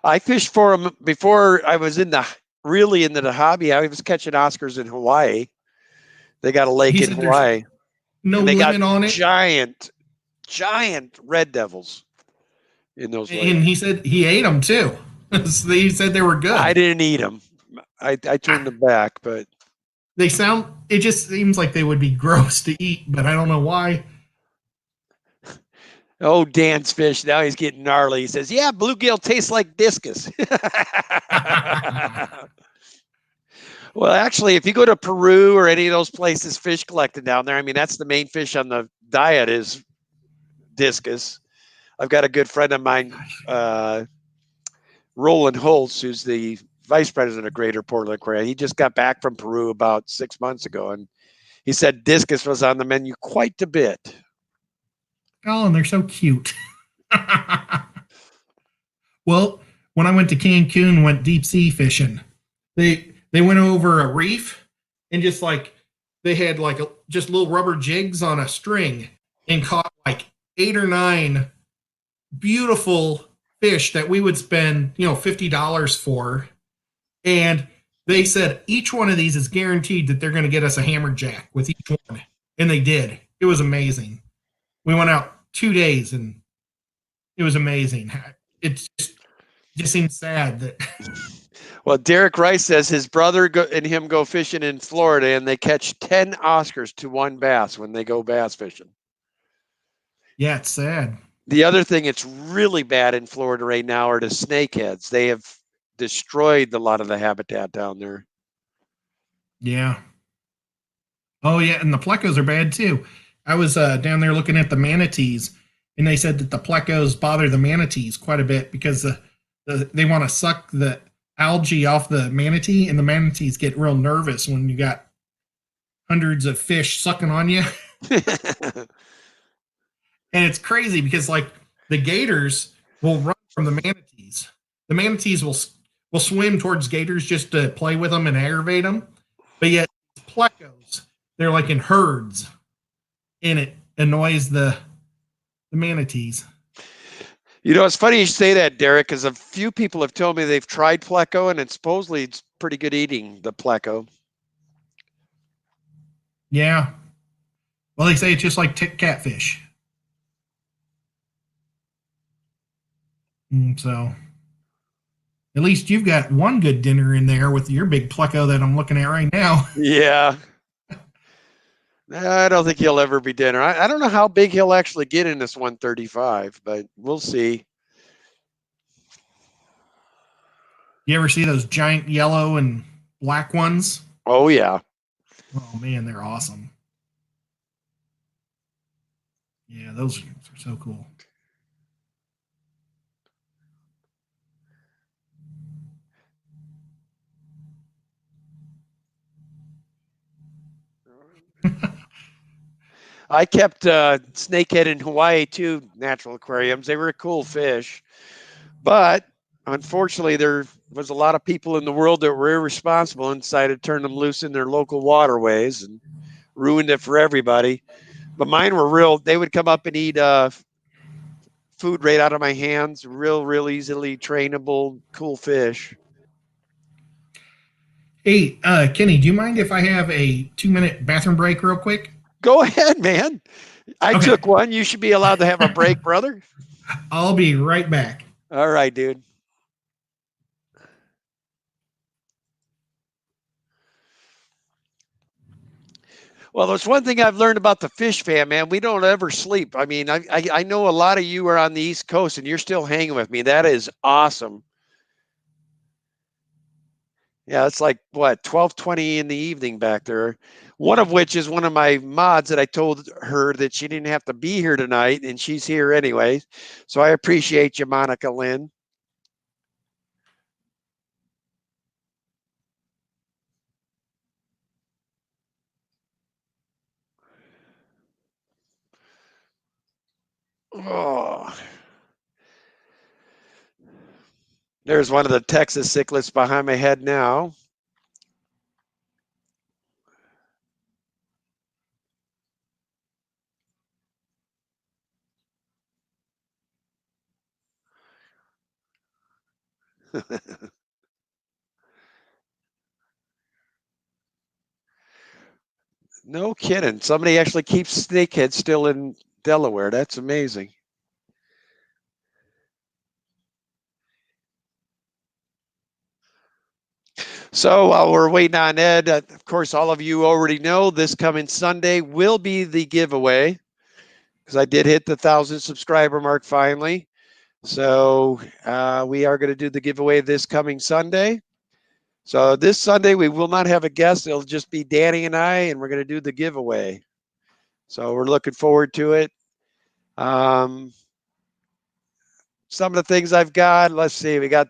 I fished for them before I was really into the hobby. I was catching Oscars in Hawaii. They got a lake He in said there's Hawaii, no and they got limit on it. giant red devils in those lakes. And he said he ate them too. He said they were I good. didn't eat them. I turned them back, but They sound. It just seems like they would be gross to eat, but I don't know why. oh, Dan's fish, now he's getting gnarly. He says, "Yeah, bluegill tastes like discus." Well, actually, if you go to Peru or any of those places fish collecting down there, I mean, that's the main fish on the diet is discus. I've got a good friend of mine, Roland Holtz, who's the vice president of Greater Portland Aquarium. He just got back from Peru about 6 months ago, and he said discus was on the menu quite a bit. Oh, and they're so cute. Well, when I went to Cancun, went deep sea fishing. They went over a reef and just like they had like just little rubber jigs on a string and caught like 8 or 9 beautiful fish that we would spend $50 for. And they said each one of these is guaranteed that they're going to get us a hammerjack with each one, and they did. It was amazing. We went out 2 days and it was amazing. It just seems sad that Well, Derek Rice says his brother and him go fishing in Florida, and they catch 10 Oscars to one bass when they go bass fishing. yeah, it's sad. The other thing it's really bad in Florida right now are the snakeheads. They have destroyed a lot of the habitat down there. Yeah. Oh yeah, and the plecos are bad too. I was down there looking at the manatees, and they said that the plecos bother the manatees quite a bit because they want to suck the algae off the manatee, and the manatees get real nervous when you got hundreds of fish sucking on you. And it's crazy because like the gators will run from the manatees. The manatees will swim towards gators just to play with them and aggravate them. But yet plecos, they're like in herds, and it annoys the manatees. You know, it's funny you say that, Derek, because a few people have told me they've tried pleco, and supposedly it's pretty good eating, the pleco. Yeah. Well, they say it's just like catfish. So at least you've got one good dinner in there with your big pleco that I'm looking at right now. Yeah. I don't think he'll ever be dinner. I don't know how big he'll actually get in this 135, but we'll see. You ever see those giant yellow and black ones? Oh, yeah. Oh, man, they're awesome. Yeah, those are so cool. I kept snakehead in Hawaii too, natural aquariums. They were a cool fish, but Unfortunately, there was a lot of people in the world that were irresponsible and decided to turn them loose in their local waterways and ruined it for everybody. But mine were real. They would come up and eat food right out of my hands. Real easily trainable, cool fish. Hey, Kenny, do you mind if I have a 2-minute bathroom break real quick? Go ahead, man. I Okay. took one. You should be allowed to have a break, brother. I'll be right back. All right, dude. Well, there's one thing I've learned about the fish fam, man. We don't ever sleep. I mean, I know a lot of you are on the East Coast and you're still hanging with me. That is awesome. Yeah, it's like what 12:20 in the evening back there. One of which is one of my mods that I told her that she didn't have to be here tonight, and she's here anyway. So I appreciate you, Monica Lynn. Oh, there's one of the Texas cichlids behind my head now. No kidding. Somebody actually keeps snakeheads still in Delaware. That's amazing. So while we're waiting on Ed, of course, all of you already know this coming Sunday will be the giveaway because I did hit the 1,000 subscriber mark finally. So we are going to do the giveaway this coming Sunday. So this Sunday we will not have a guest. It'll just be Danny and I, and we're going to do the giveaway. So we're looking forward to it. Some of the things I've got, let's see, we got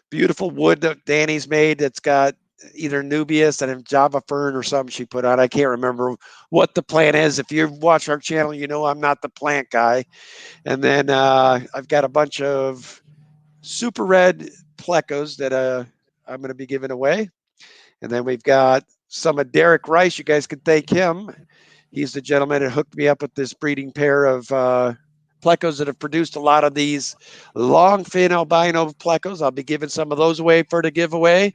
beautiful wood that Danny's made that's got either Nubius and Java Fern or something she put on. I can't remember what the plant is. If you watch our channel, you know I'm not the plant guy. And then I've got a bunch of super red plecos that I'm going to be giving away. And then we've got some of Derek Rice. You guys can thank him. He's the gentleman that hooked me up with this breeding pair of plecos that have produced a lot of these long fin albino plecos. I'll be giving some of those away for the giveaway.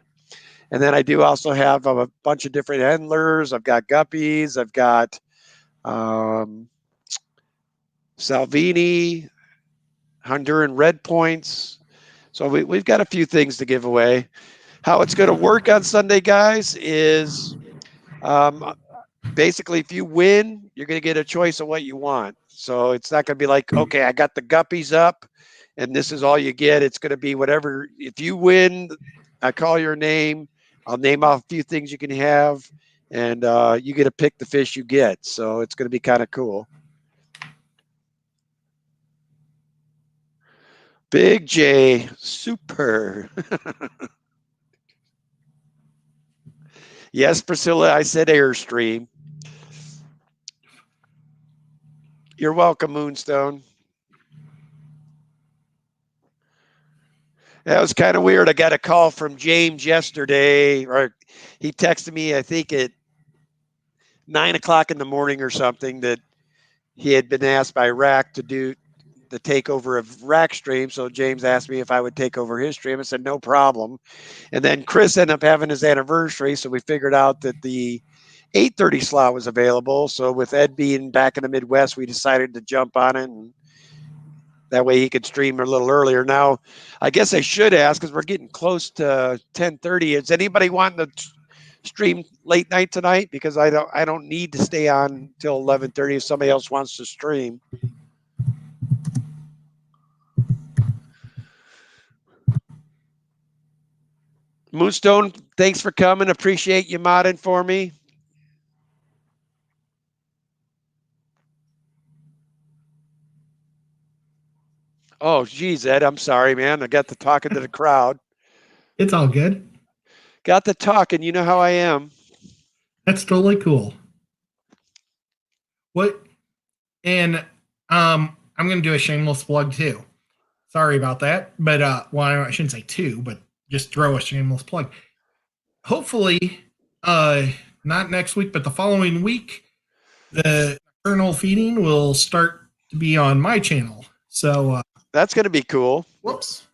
And then I do also have a bunch of different endlers. I've got guppies. I've got Salvini, Honduran red points. So we've got a few things to give away. How it's going to work on Sunday, guys, is basically if you win, you're going to get a choice of what you want. So it's not going to be like, okay, I got the guppies up and this is all you get. It's going to be whatever. If you win, I call your name. I'll name off a few things you can have, and you get to pick the fish you get. So it's going to be kind of cool. Big J, super. Yes, Priscilla, I said Airstream. You're welcome, Moonstone. That was kind of weird. I got a call from James yesterday, or he texted me, I think at 9 o'clock in the morning or something, that he had been asked by Rack to do the takeover of Rack stream. So James asked me if I would take over his stream. I said, no problem. And then Chris ended up having his anniversary. So we figured out that the 8:30 slot was available. So with Ed being back in the Midwest, we decided to jump on it, and that way he could stream a little earlier. Now, I guess I should ask, because we're getting close to 10:30. Is anybody wanting to stream late night tonight? Because I don't need to stay on till 11:30 if somebody else wants to stream. Moonstone, thanks for coming. Appreciate you modding for me. Oh, geez, Ed, I'm sorry, man. I got to talking to the crowd. It's all good. Got to talking. You know how I am. That's totally cool. What? And I'm going to do a shameless plug too. Sorry about that. But well, I shouldn't say two, but just throw a shameless plug. Hopefully, not next week, but the following week, the nocturnal feeding will start to be on my channel. So That's going to be cool. whoops,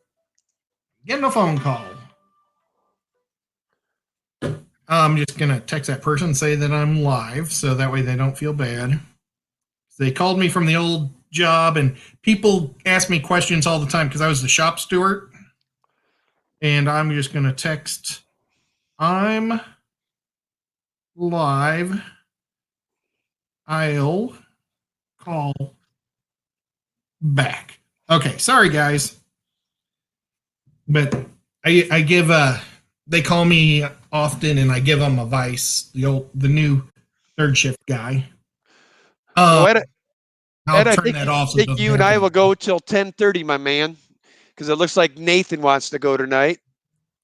getting a phone call. I'm just gonna text that person, say that I'm live, so that way they don't feel bad. They called me from the old job, and people ask me questions all the time because I was the shop steward. And I'm just gonna text, I'm live. I'll call back. Okay, sorry guys, but I give they call me often, and I give them advice. The new third shift guy. Well, I'll I turn think, that off so it think doesn't you and I happen. will go till 10:30, my man, because it looks like Nathan wants to go tonight.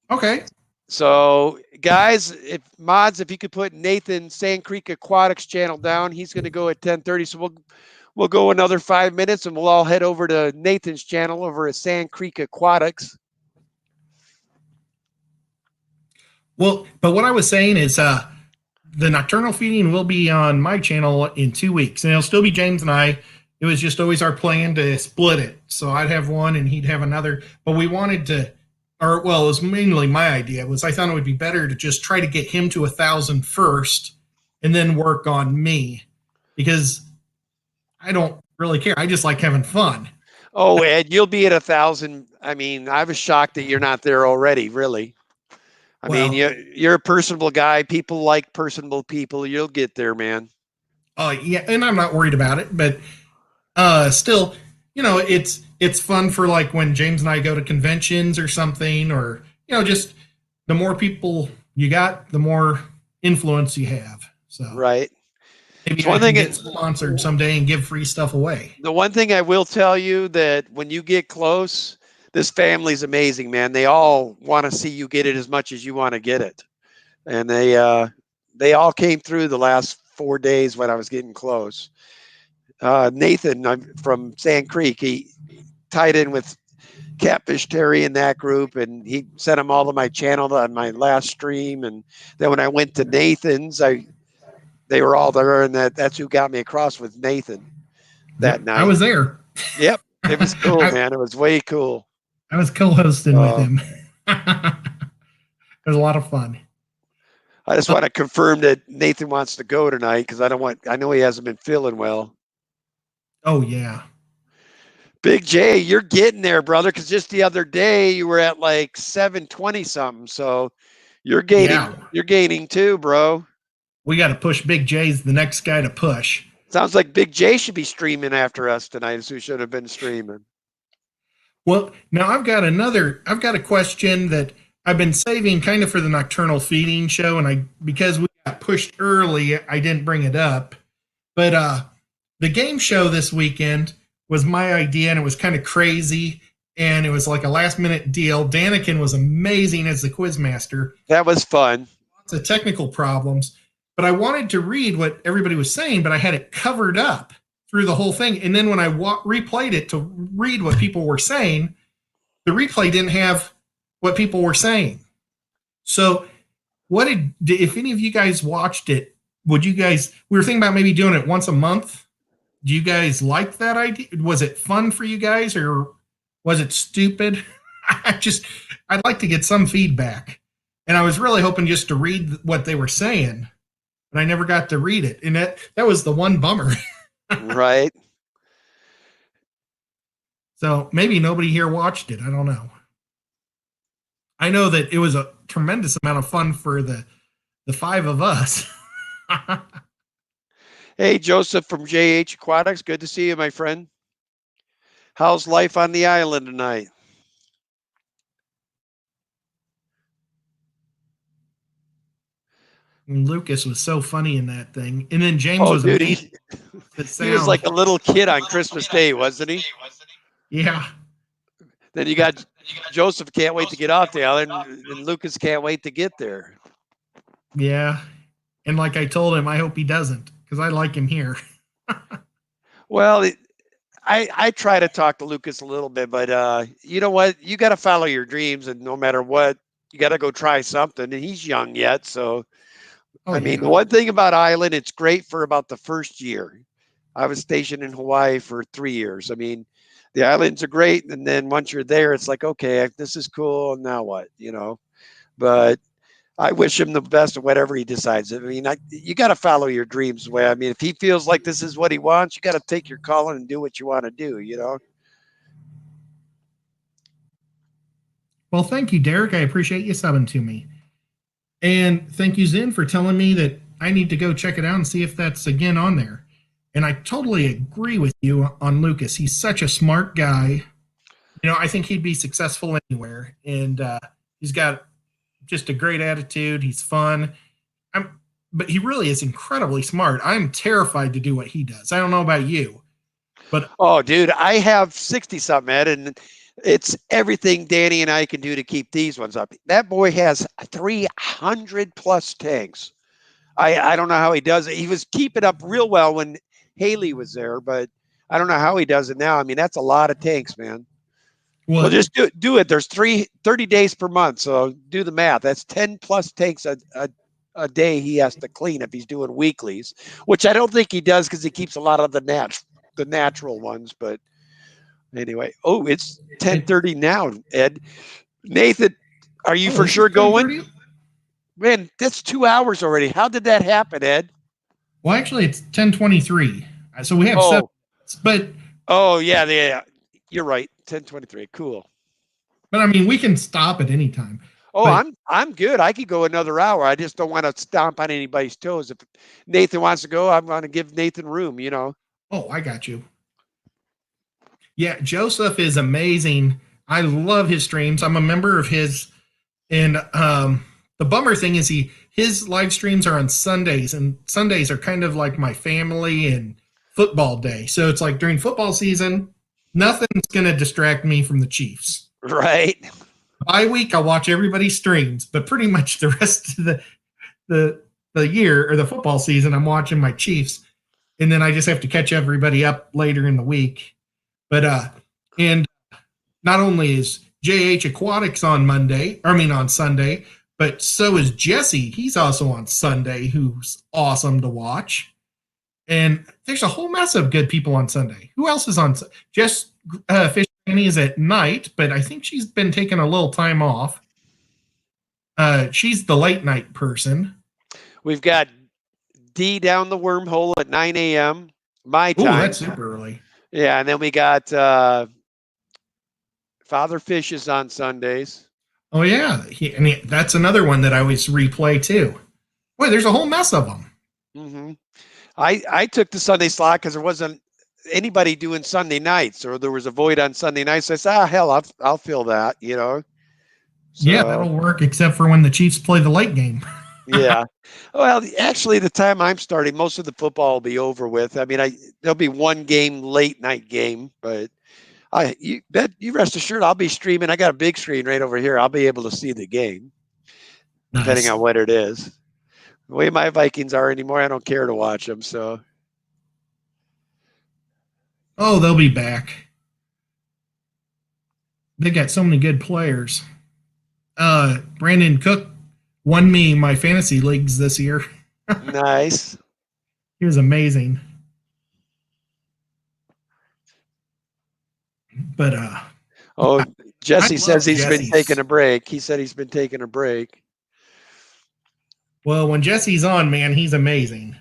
Okay. So, guys, if you could put Nathan Sand Creek Aquatics channel down, he's going to go at 10:30. So we'll go another 5 minutes, and we'll all head over to Nathan's channel over at Sand Creek Aquatics. Well, but what I was saying is the nocturnal feeding will be on my channel in 2 weeks, and it'll still be James and I. It was just always our plan to split it. So I'd have one and he'd have another. But we wanted to, or well, it was mainly my idea, was I thought it would be better to just try to get him to 1,000 first and then work on me, because I don't really care. I just like having fun. Oh, Ed, you'll be at 1,000. I mean, I was shocked that you're not there already, really. I mean, Well, you're a personable guy. People like personable people. You'll get there, man. yeah, and I'm not worried about it, but still, it's fun for like when James and I go to conventions or something, or just the more people you got, the more influence you have. So Right. maybe So I one can thing, get sponsored someday and give free stuff away. the one thing I will tell you, that when you get close, this family's amazing, man. They all want to see you get it as much as you want to get it, and they all came through the last 4 days when I was getting close. Nathan from Sand Creek, he tied in with Catfish Terry in that group, and he sent them all to my channel on my last stream. And then when I went to Nathan's, they were all there, and that's who got me across with Nathan that Yep, I night. was there. Yep, it was cool, man. It was way cool. I was co-hosting with him. It was a lot of fun. I just want to confirm that Nathan wants to go tonight, because I know he hasn't been feeling well. Oh yeah. Big J, you're getting there, brother, because just the other day you were at like 720 something. So you're gaining, Yeah. you're gaining too, bro. We got to push Big J's the next guy to push. Sounds like Big J should be streaming after us tonight, as we should have been streaming. Well, now I've got a question that I've been saving kind of for the nocturnal feeding show, and because we got pushed early, I didn't bring it up. But the game show this weekend was my idea, and it was kind of crazy, and it was like a last minute deal. Danikin was amazing as the quizmaster. That was fun. Lots of technical problems, but I wanted to read what everybody was saying, but I had it covered up through the whole thing. And then when I replayed it to read what people were saying, the replay didn't have what people were saying. So if any of you guys watched it, we were thinking about maybe doing it once a month. Do you guys like that idea? Was it fun for you guys, or was it stupid? I'd like to get some feedback. And I was really hoping just to read what they were saying, but I never got to read it. And that was the one bummer. Right. So maybe nobody here watched it. I don't know. I know that it was a tremendous amount of fun for the five of us. Hey, Joseph from JH Aquatics. Good to see you, my friend. How's life on the island tonight? And Lucas was so funny in that thing. And then James Oh, was dude, amazing. he was like a little kid on Christmas Day, wasn't he? Yeah. Then you got Joseph can't wait to get off the island, and Lucas can't wait to get there. Yeah. And like I told him, I hope he doesn't, because I like him here. Well, I try to talk to Lucas a little bit, but you know what? You got to follow your dreams, and no matter what, you got to go try something. And he's young yet, so Oh I mean, yeah. the one thing about Island, it's great for about the first year. I was stationed in Hawaii for 3 years. I mean, the islands are great, and then once you're there, it's like, okay, this is cool. And now what? You know, but I wish him the best of whatever he decides. I mean, you got to follow your dreams way. I mean, if he feels like this is what he wants, you got to take your calling and do what you want to do, you know? Well, thank you, Derek. I appreciate you subbing to me. And thank you, Zen, for telling me that I need to go check it out and see if that's again on there. And I totally agree with you on Lucas. He's such a smart guy. You know, I think he'd be successful anywhere. And he's got just a great attitude. He's fun. But he really is incredibly smart. I'm terrified to do what he does. I don't know about you, but Oh, dude, I have 60 something, Ed, and it's everything Danny and I can do to keep these ones up. That boy has 300 plus tanks. I don't know how he does it. He was keeping up real well when Haley was there, but I don't know how he does it now. I mean, that's a lot of tanks, man. Well, what? just do it. There's 30 days per month, so do the math. That's 10 plus tanks a day he has to clean if he's doing weeklies, which I don't think he does because he keeps a lot of the natural ones. But anyway, oh, it's 10:30 now, Ed. Nathan, are you for sure going? Man, that's 2 hours already. How did that happen, Ed? Well, actually, it's 10:23. So we have Oh, 7 minutes, but oh yeah, you're right. 10:23. Cool. I mean, we can stop at any time. Oh, But I'm good. I could go another hour. I just don't want to stomp on anybody's toes. If Nathan wants to go, I'm going to give Nathan room. You know. oh, I got you. Yeah, Joseph is amazing. I love his streams. I'm a member of his, and the bummer thing is his live streams are on Sundays, and Sundays are kind of like my family and football day. So it's like during football season, nothing's going to distract me from the Chiefs. Right. By week, I'll watch everybody's streams, but pretty much the rest of the year or the football season, I'm watching my Chiefs, and then I just have to catch everybody up later in the week. But and not only is JH Aquatics on on Sunday, but so is Jesse. He's also on Sunday, who's awesome to watch. And there's a whole mess of good people on Sunday. Who else is on? Jess Fish Annie is at night, but I think she's been taking a little time off. She's the late night person. We've got D down the wormhole at 9 a.m. my time. Oh, that's super early. Yeah, and then we got Father Fish is on Sundays. Oh yeah, that's another one that I always replay too. Boy, there's a whole mess of them. Mm-hmm. I took the Sunday slot because there wasn't anybody doing Sunday nights, or there was a void on Sunday nights. So I said, hell, I'll fill that, you know. So, yeah, that'll work, except for when the Chiefs play the late game. Yeah. Well, actually, the time I'm starting, most of the football will be over with. I mean, there'll be one game, late night game, but you rest assured I'll be streaming. I got a big screen right over here. I'll be able to see the game, depending on what it is. The way my Vikings are anymore, I don't care to watch them. So, oh, they'll be back. They got so many good players. Brandon Cook won me my fantasy leagues this year. Nice. He was amazing. But Jesse says he's been taking a break. He said he's been taking a break. Well, when Jesse's on, man, he's amazing.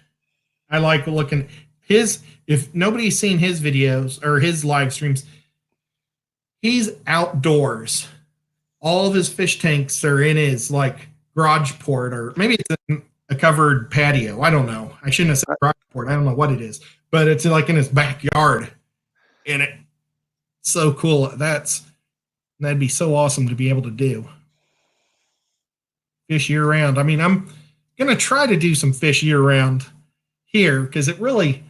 I like looking his. If nobody's seen his videos or his live streams, he's outdoors. All of his fish tanks are in his like garage port, or maybe it's in a covered patio. I don't know. I shouldn't have said garage port. I don't know what it is, but it's like in his backyard. And it's so cool. That'd be so awesome to be able to do. Fish year round. I mean, I'm gonna try to do some fish year round here because it really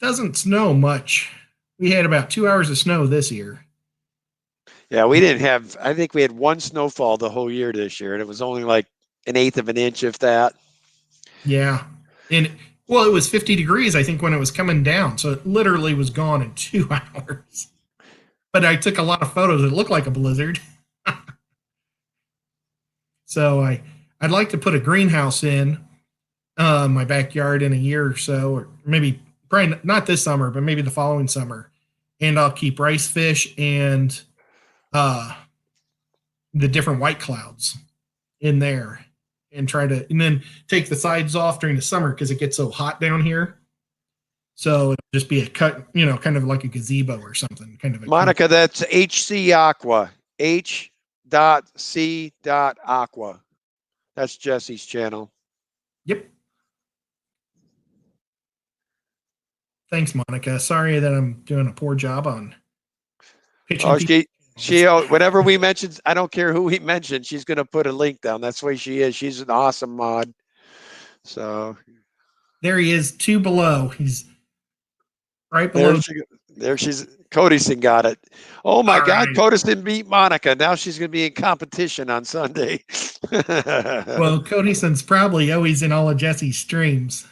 doesn't snow much. We had about 2 hours of snow this year. Yeah, we didn't have, I think we had one snowfall the whole year this year, and it was only like 1/8 of an inch, if that. Yeah. And Well, it was 50 degrees, I think, when it was coming down. So it literally was gone in 2 hours. But I took a lot of photos. It looked like a blizzard. So I'd like to put a greenhouse in my backyard in a year or so, or maybe probably not this summer, but maybe the following summer. And I'll keep rice fish and uh, the different white clouds in there and and then take the sides off during the summer because it gets so hot down here. So it'll just be a cut, kind of like a gazebo or something. Kind of Monica, that's HC Aqua. H.C. Aqua. That's Jesse's channel. Yep. Thanks, Monica. Sorry that I'm doing a poor job on pitching. She whenever we mention, I don't care who we mention, she's going to put a link down. That's the way she is. She's an awesome mod. So there he is, 2 below. He's right below. There she's. Codison got it. Oh my God, right. Codison beat Monica. Now she's going to be in competition on Sunday. Well, Codison's probably always in all of Jesse's streams.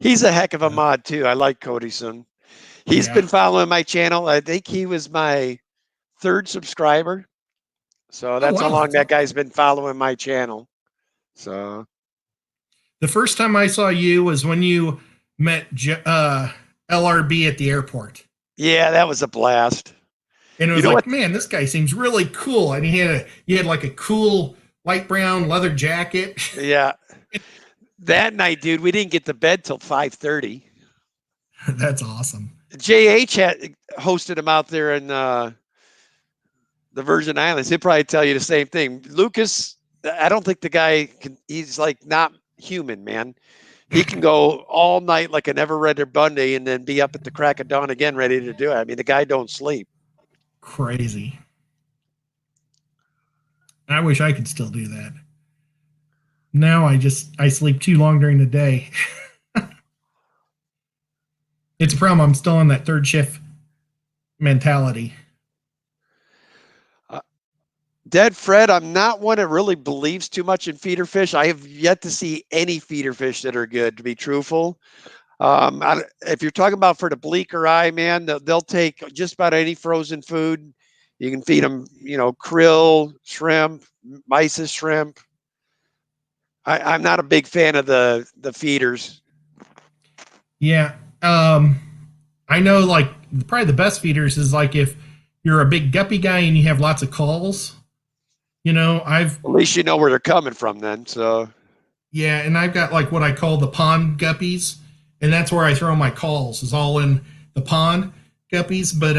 He's a heck of a mod too. I like Codison. He's been following my channel. I think he was my 3rd subscriber. So that's how long that guy's been following my channel. So the first time I saw you was when you met LRB at the airport. Yeah, that was a blast. And it was like, man, this guy seems really cool. And he had like a cool light brown leather jacket. Yeah. That night, dude, we didn't get to bed till 5:30. That's awesome. JH had hosted him out there in the Virgin Islands. He'll probably tell you the same thing. Lucas, I don't think the guy he's like not human, man. He can go all night like a never-read Bundy and then be up at the crack of dawn again ready to do it. I mean, the guy don't sleep. Crazy. I wish I could still do that. Now I sleep too long during the day. It's a problem. I'm still on that 3rd shift mentality. Dead Fred, I'm not one that really believes too much in feeder fish. I have yet to see any feeder fish that are good, to be truthful. If you're talking about for the bleaker eye, man, they'll take just about any frozen food. You can feed them, krill, shrimp, mysis shrimp. I'm not a big fan of the feeders. Yeah. I know like probably the best feeders is like if you're a big guppy guy and you have lots of calls. At least you know where they're coming from then. So yeah, and I've got like what I call the pond guppies, and that's where I throw my calls, is all in the pond guppies. But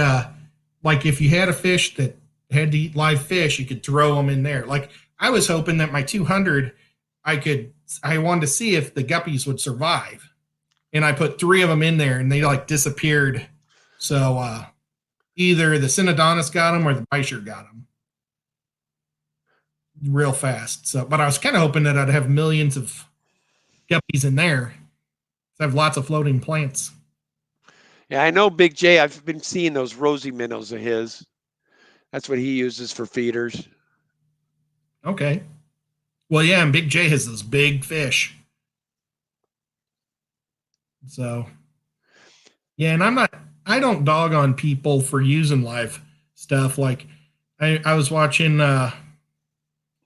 like if you had a fish that had to eat live fish, you could throw them in there. Like I was hoping that my 200, I wanted to see if the guppies would survive, and I put 3 of them in there, and they like disappeared. So either the Synodontis got them or the Bisher got them real fast. So, but I was kind of hoping that I'd have millions of guppies in there. I have lots of floating plants. Yeah, I know Big J. I've been seeing those rosy minnows of his. That's what he uses for feeders. Okay. Well, yeah, and Big J has those big fish. So, yeah, and I don't dog on people for using live stuff. Like, I was watching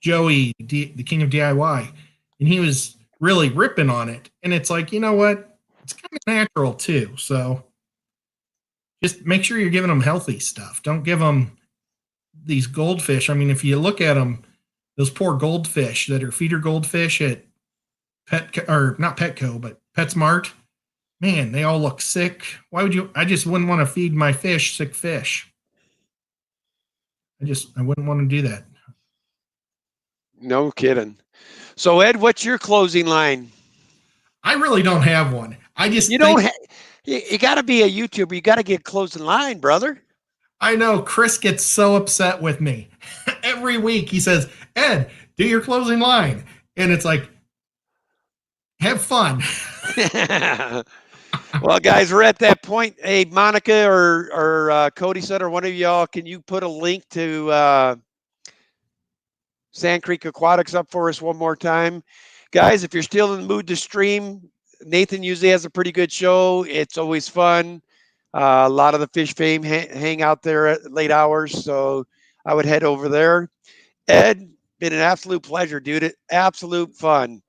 Joey, the King of DIY, and he was really ripping on it. And it's like, you know what? It's kind of natural too. So just make sure you're giving them healthy stuff. Don't give them these goldfish. I mean, if you look at them, those poor goldfish that are feeder goldfish at not Petco, but PetSmart, man, they all look sick. Why would you? I just wouldn't want to feed my fish sick fish. I wouldn't want to do that. No kidding. So Ed, what's your closing line? I really don't have one. You got to be a YouTuber. You got to get closing line, brother. I know Chris gets so upset with me. Every week he says, Ed, do your closing line. And it's like, have fun. Well, guys, we're at that point. Hey, Monica or Cody said, or one of y'all, can you put a link to Sand Creek Aquatics up for us one more time? Guys, if you're still in the mood to stream, Nathan usually has a pretty good show. It's always fun. A lot of the fish fame hang out there at late hours, so I would head over there. Ed, been an absolute pleasure, dude. Absolute fun.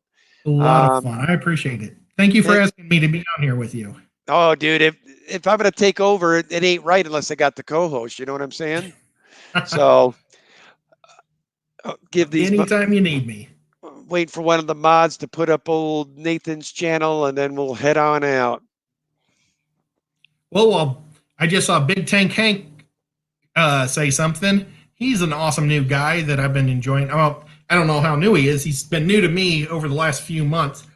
A lot of fun. I appreciate it. Thank you for And, asking me to be on here with you. oh, dude, if I'm gonna take over, it ain't right unless I got the co-host. You know what I'm saying? So give these. Anytime you need me. Wait for one of the mods to put up old Nathan's channel, and then we'll head on out. Well, I just saw Big Tank Hank say something. He's an awesome new guy that I've been enjoying. Well, I don't know how new he is. He's been new to me over the last few months,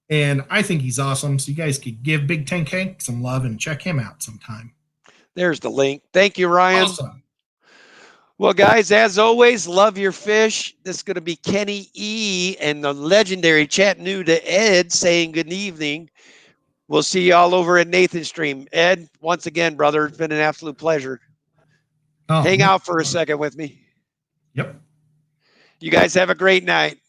and I think he's awesome. So you guys could give Big Tank Hank some love and check him out sometime. There's the link. Thank you, Ryan. Awesome. Well, guys, as always, love your fish. This is going to be Kenny E. and the legendary Chattanooga Ed saying good evening. We'll see you all over at Nathan's stream. Ed, once again, brother, it's been an absolute pleasure. Hang out for a second with me. Yep. You guys have a great night.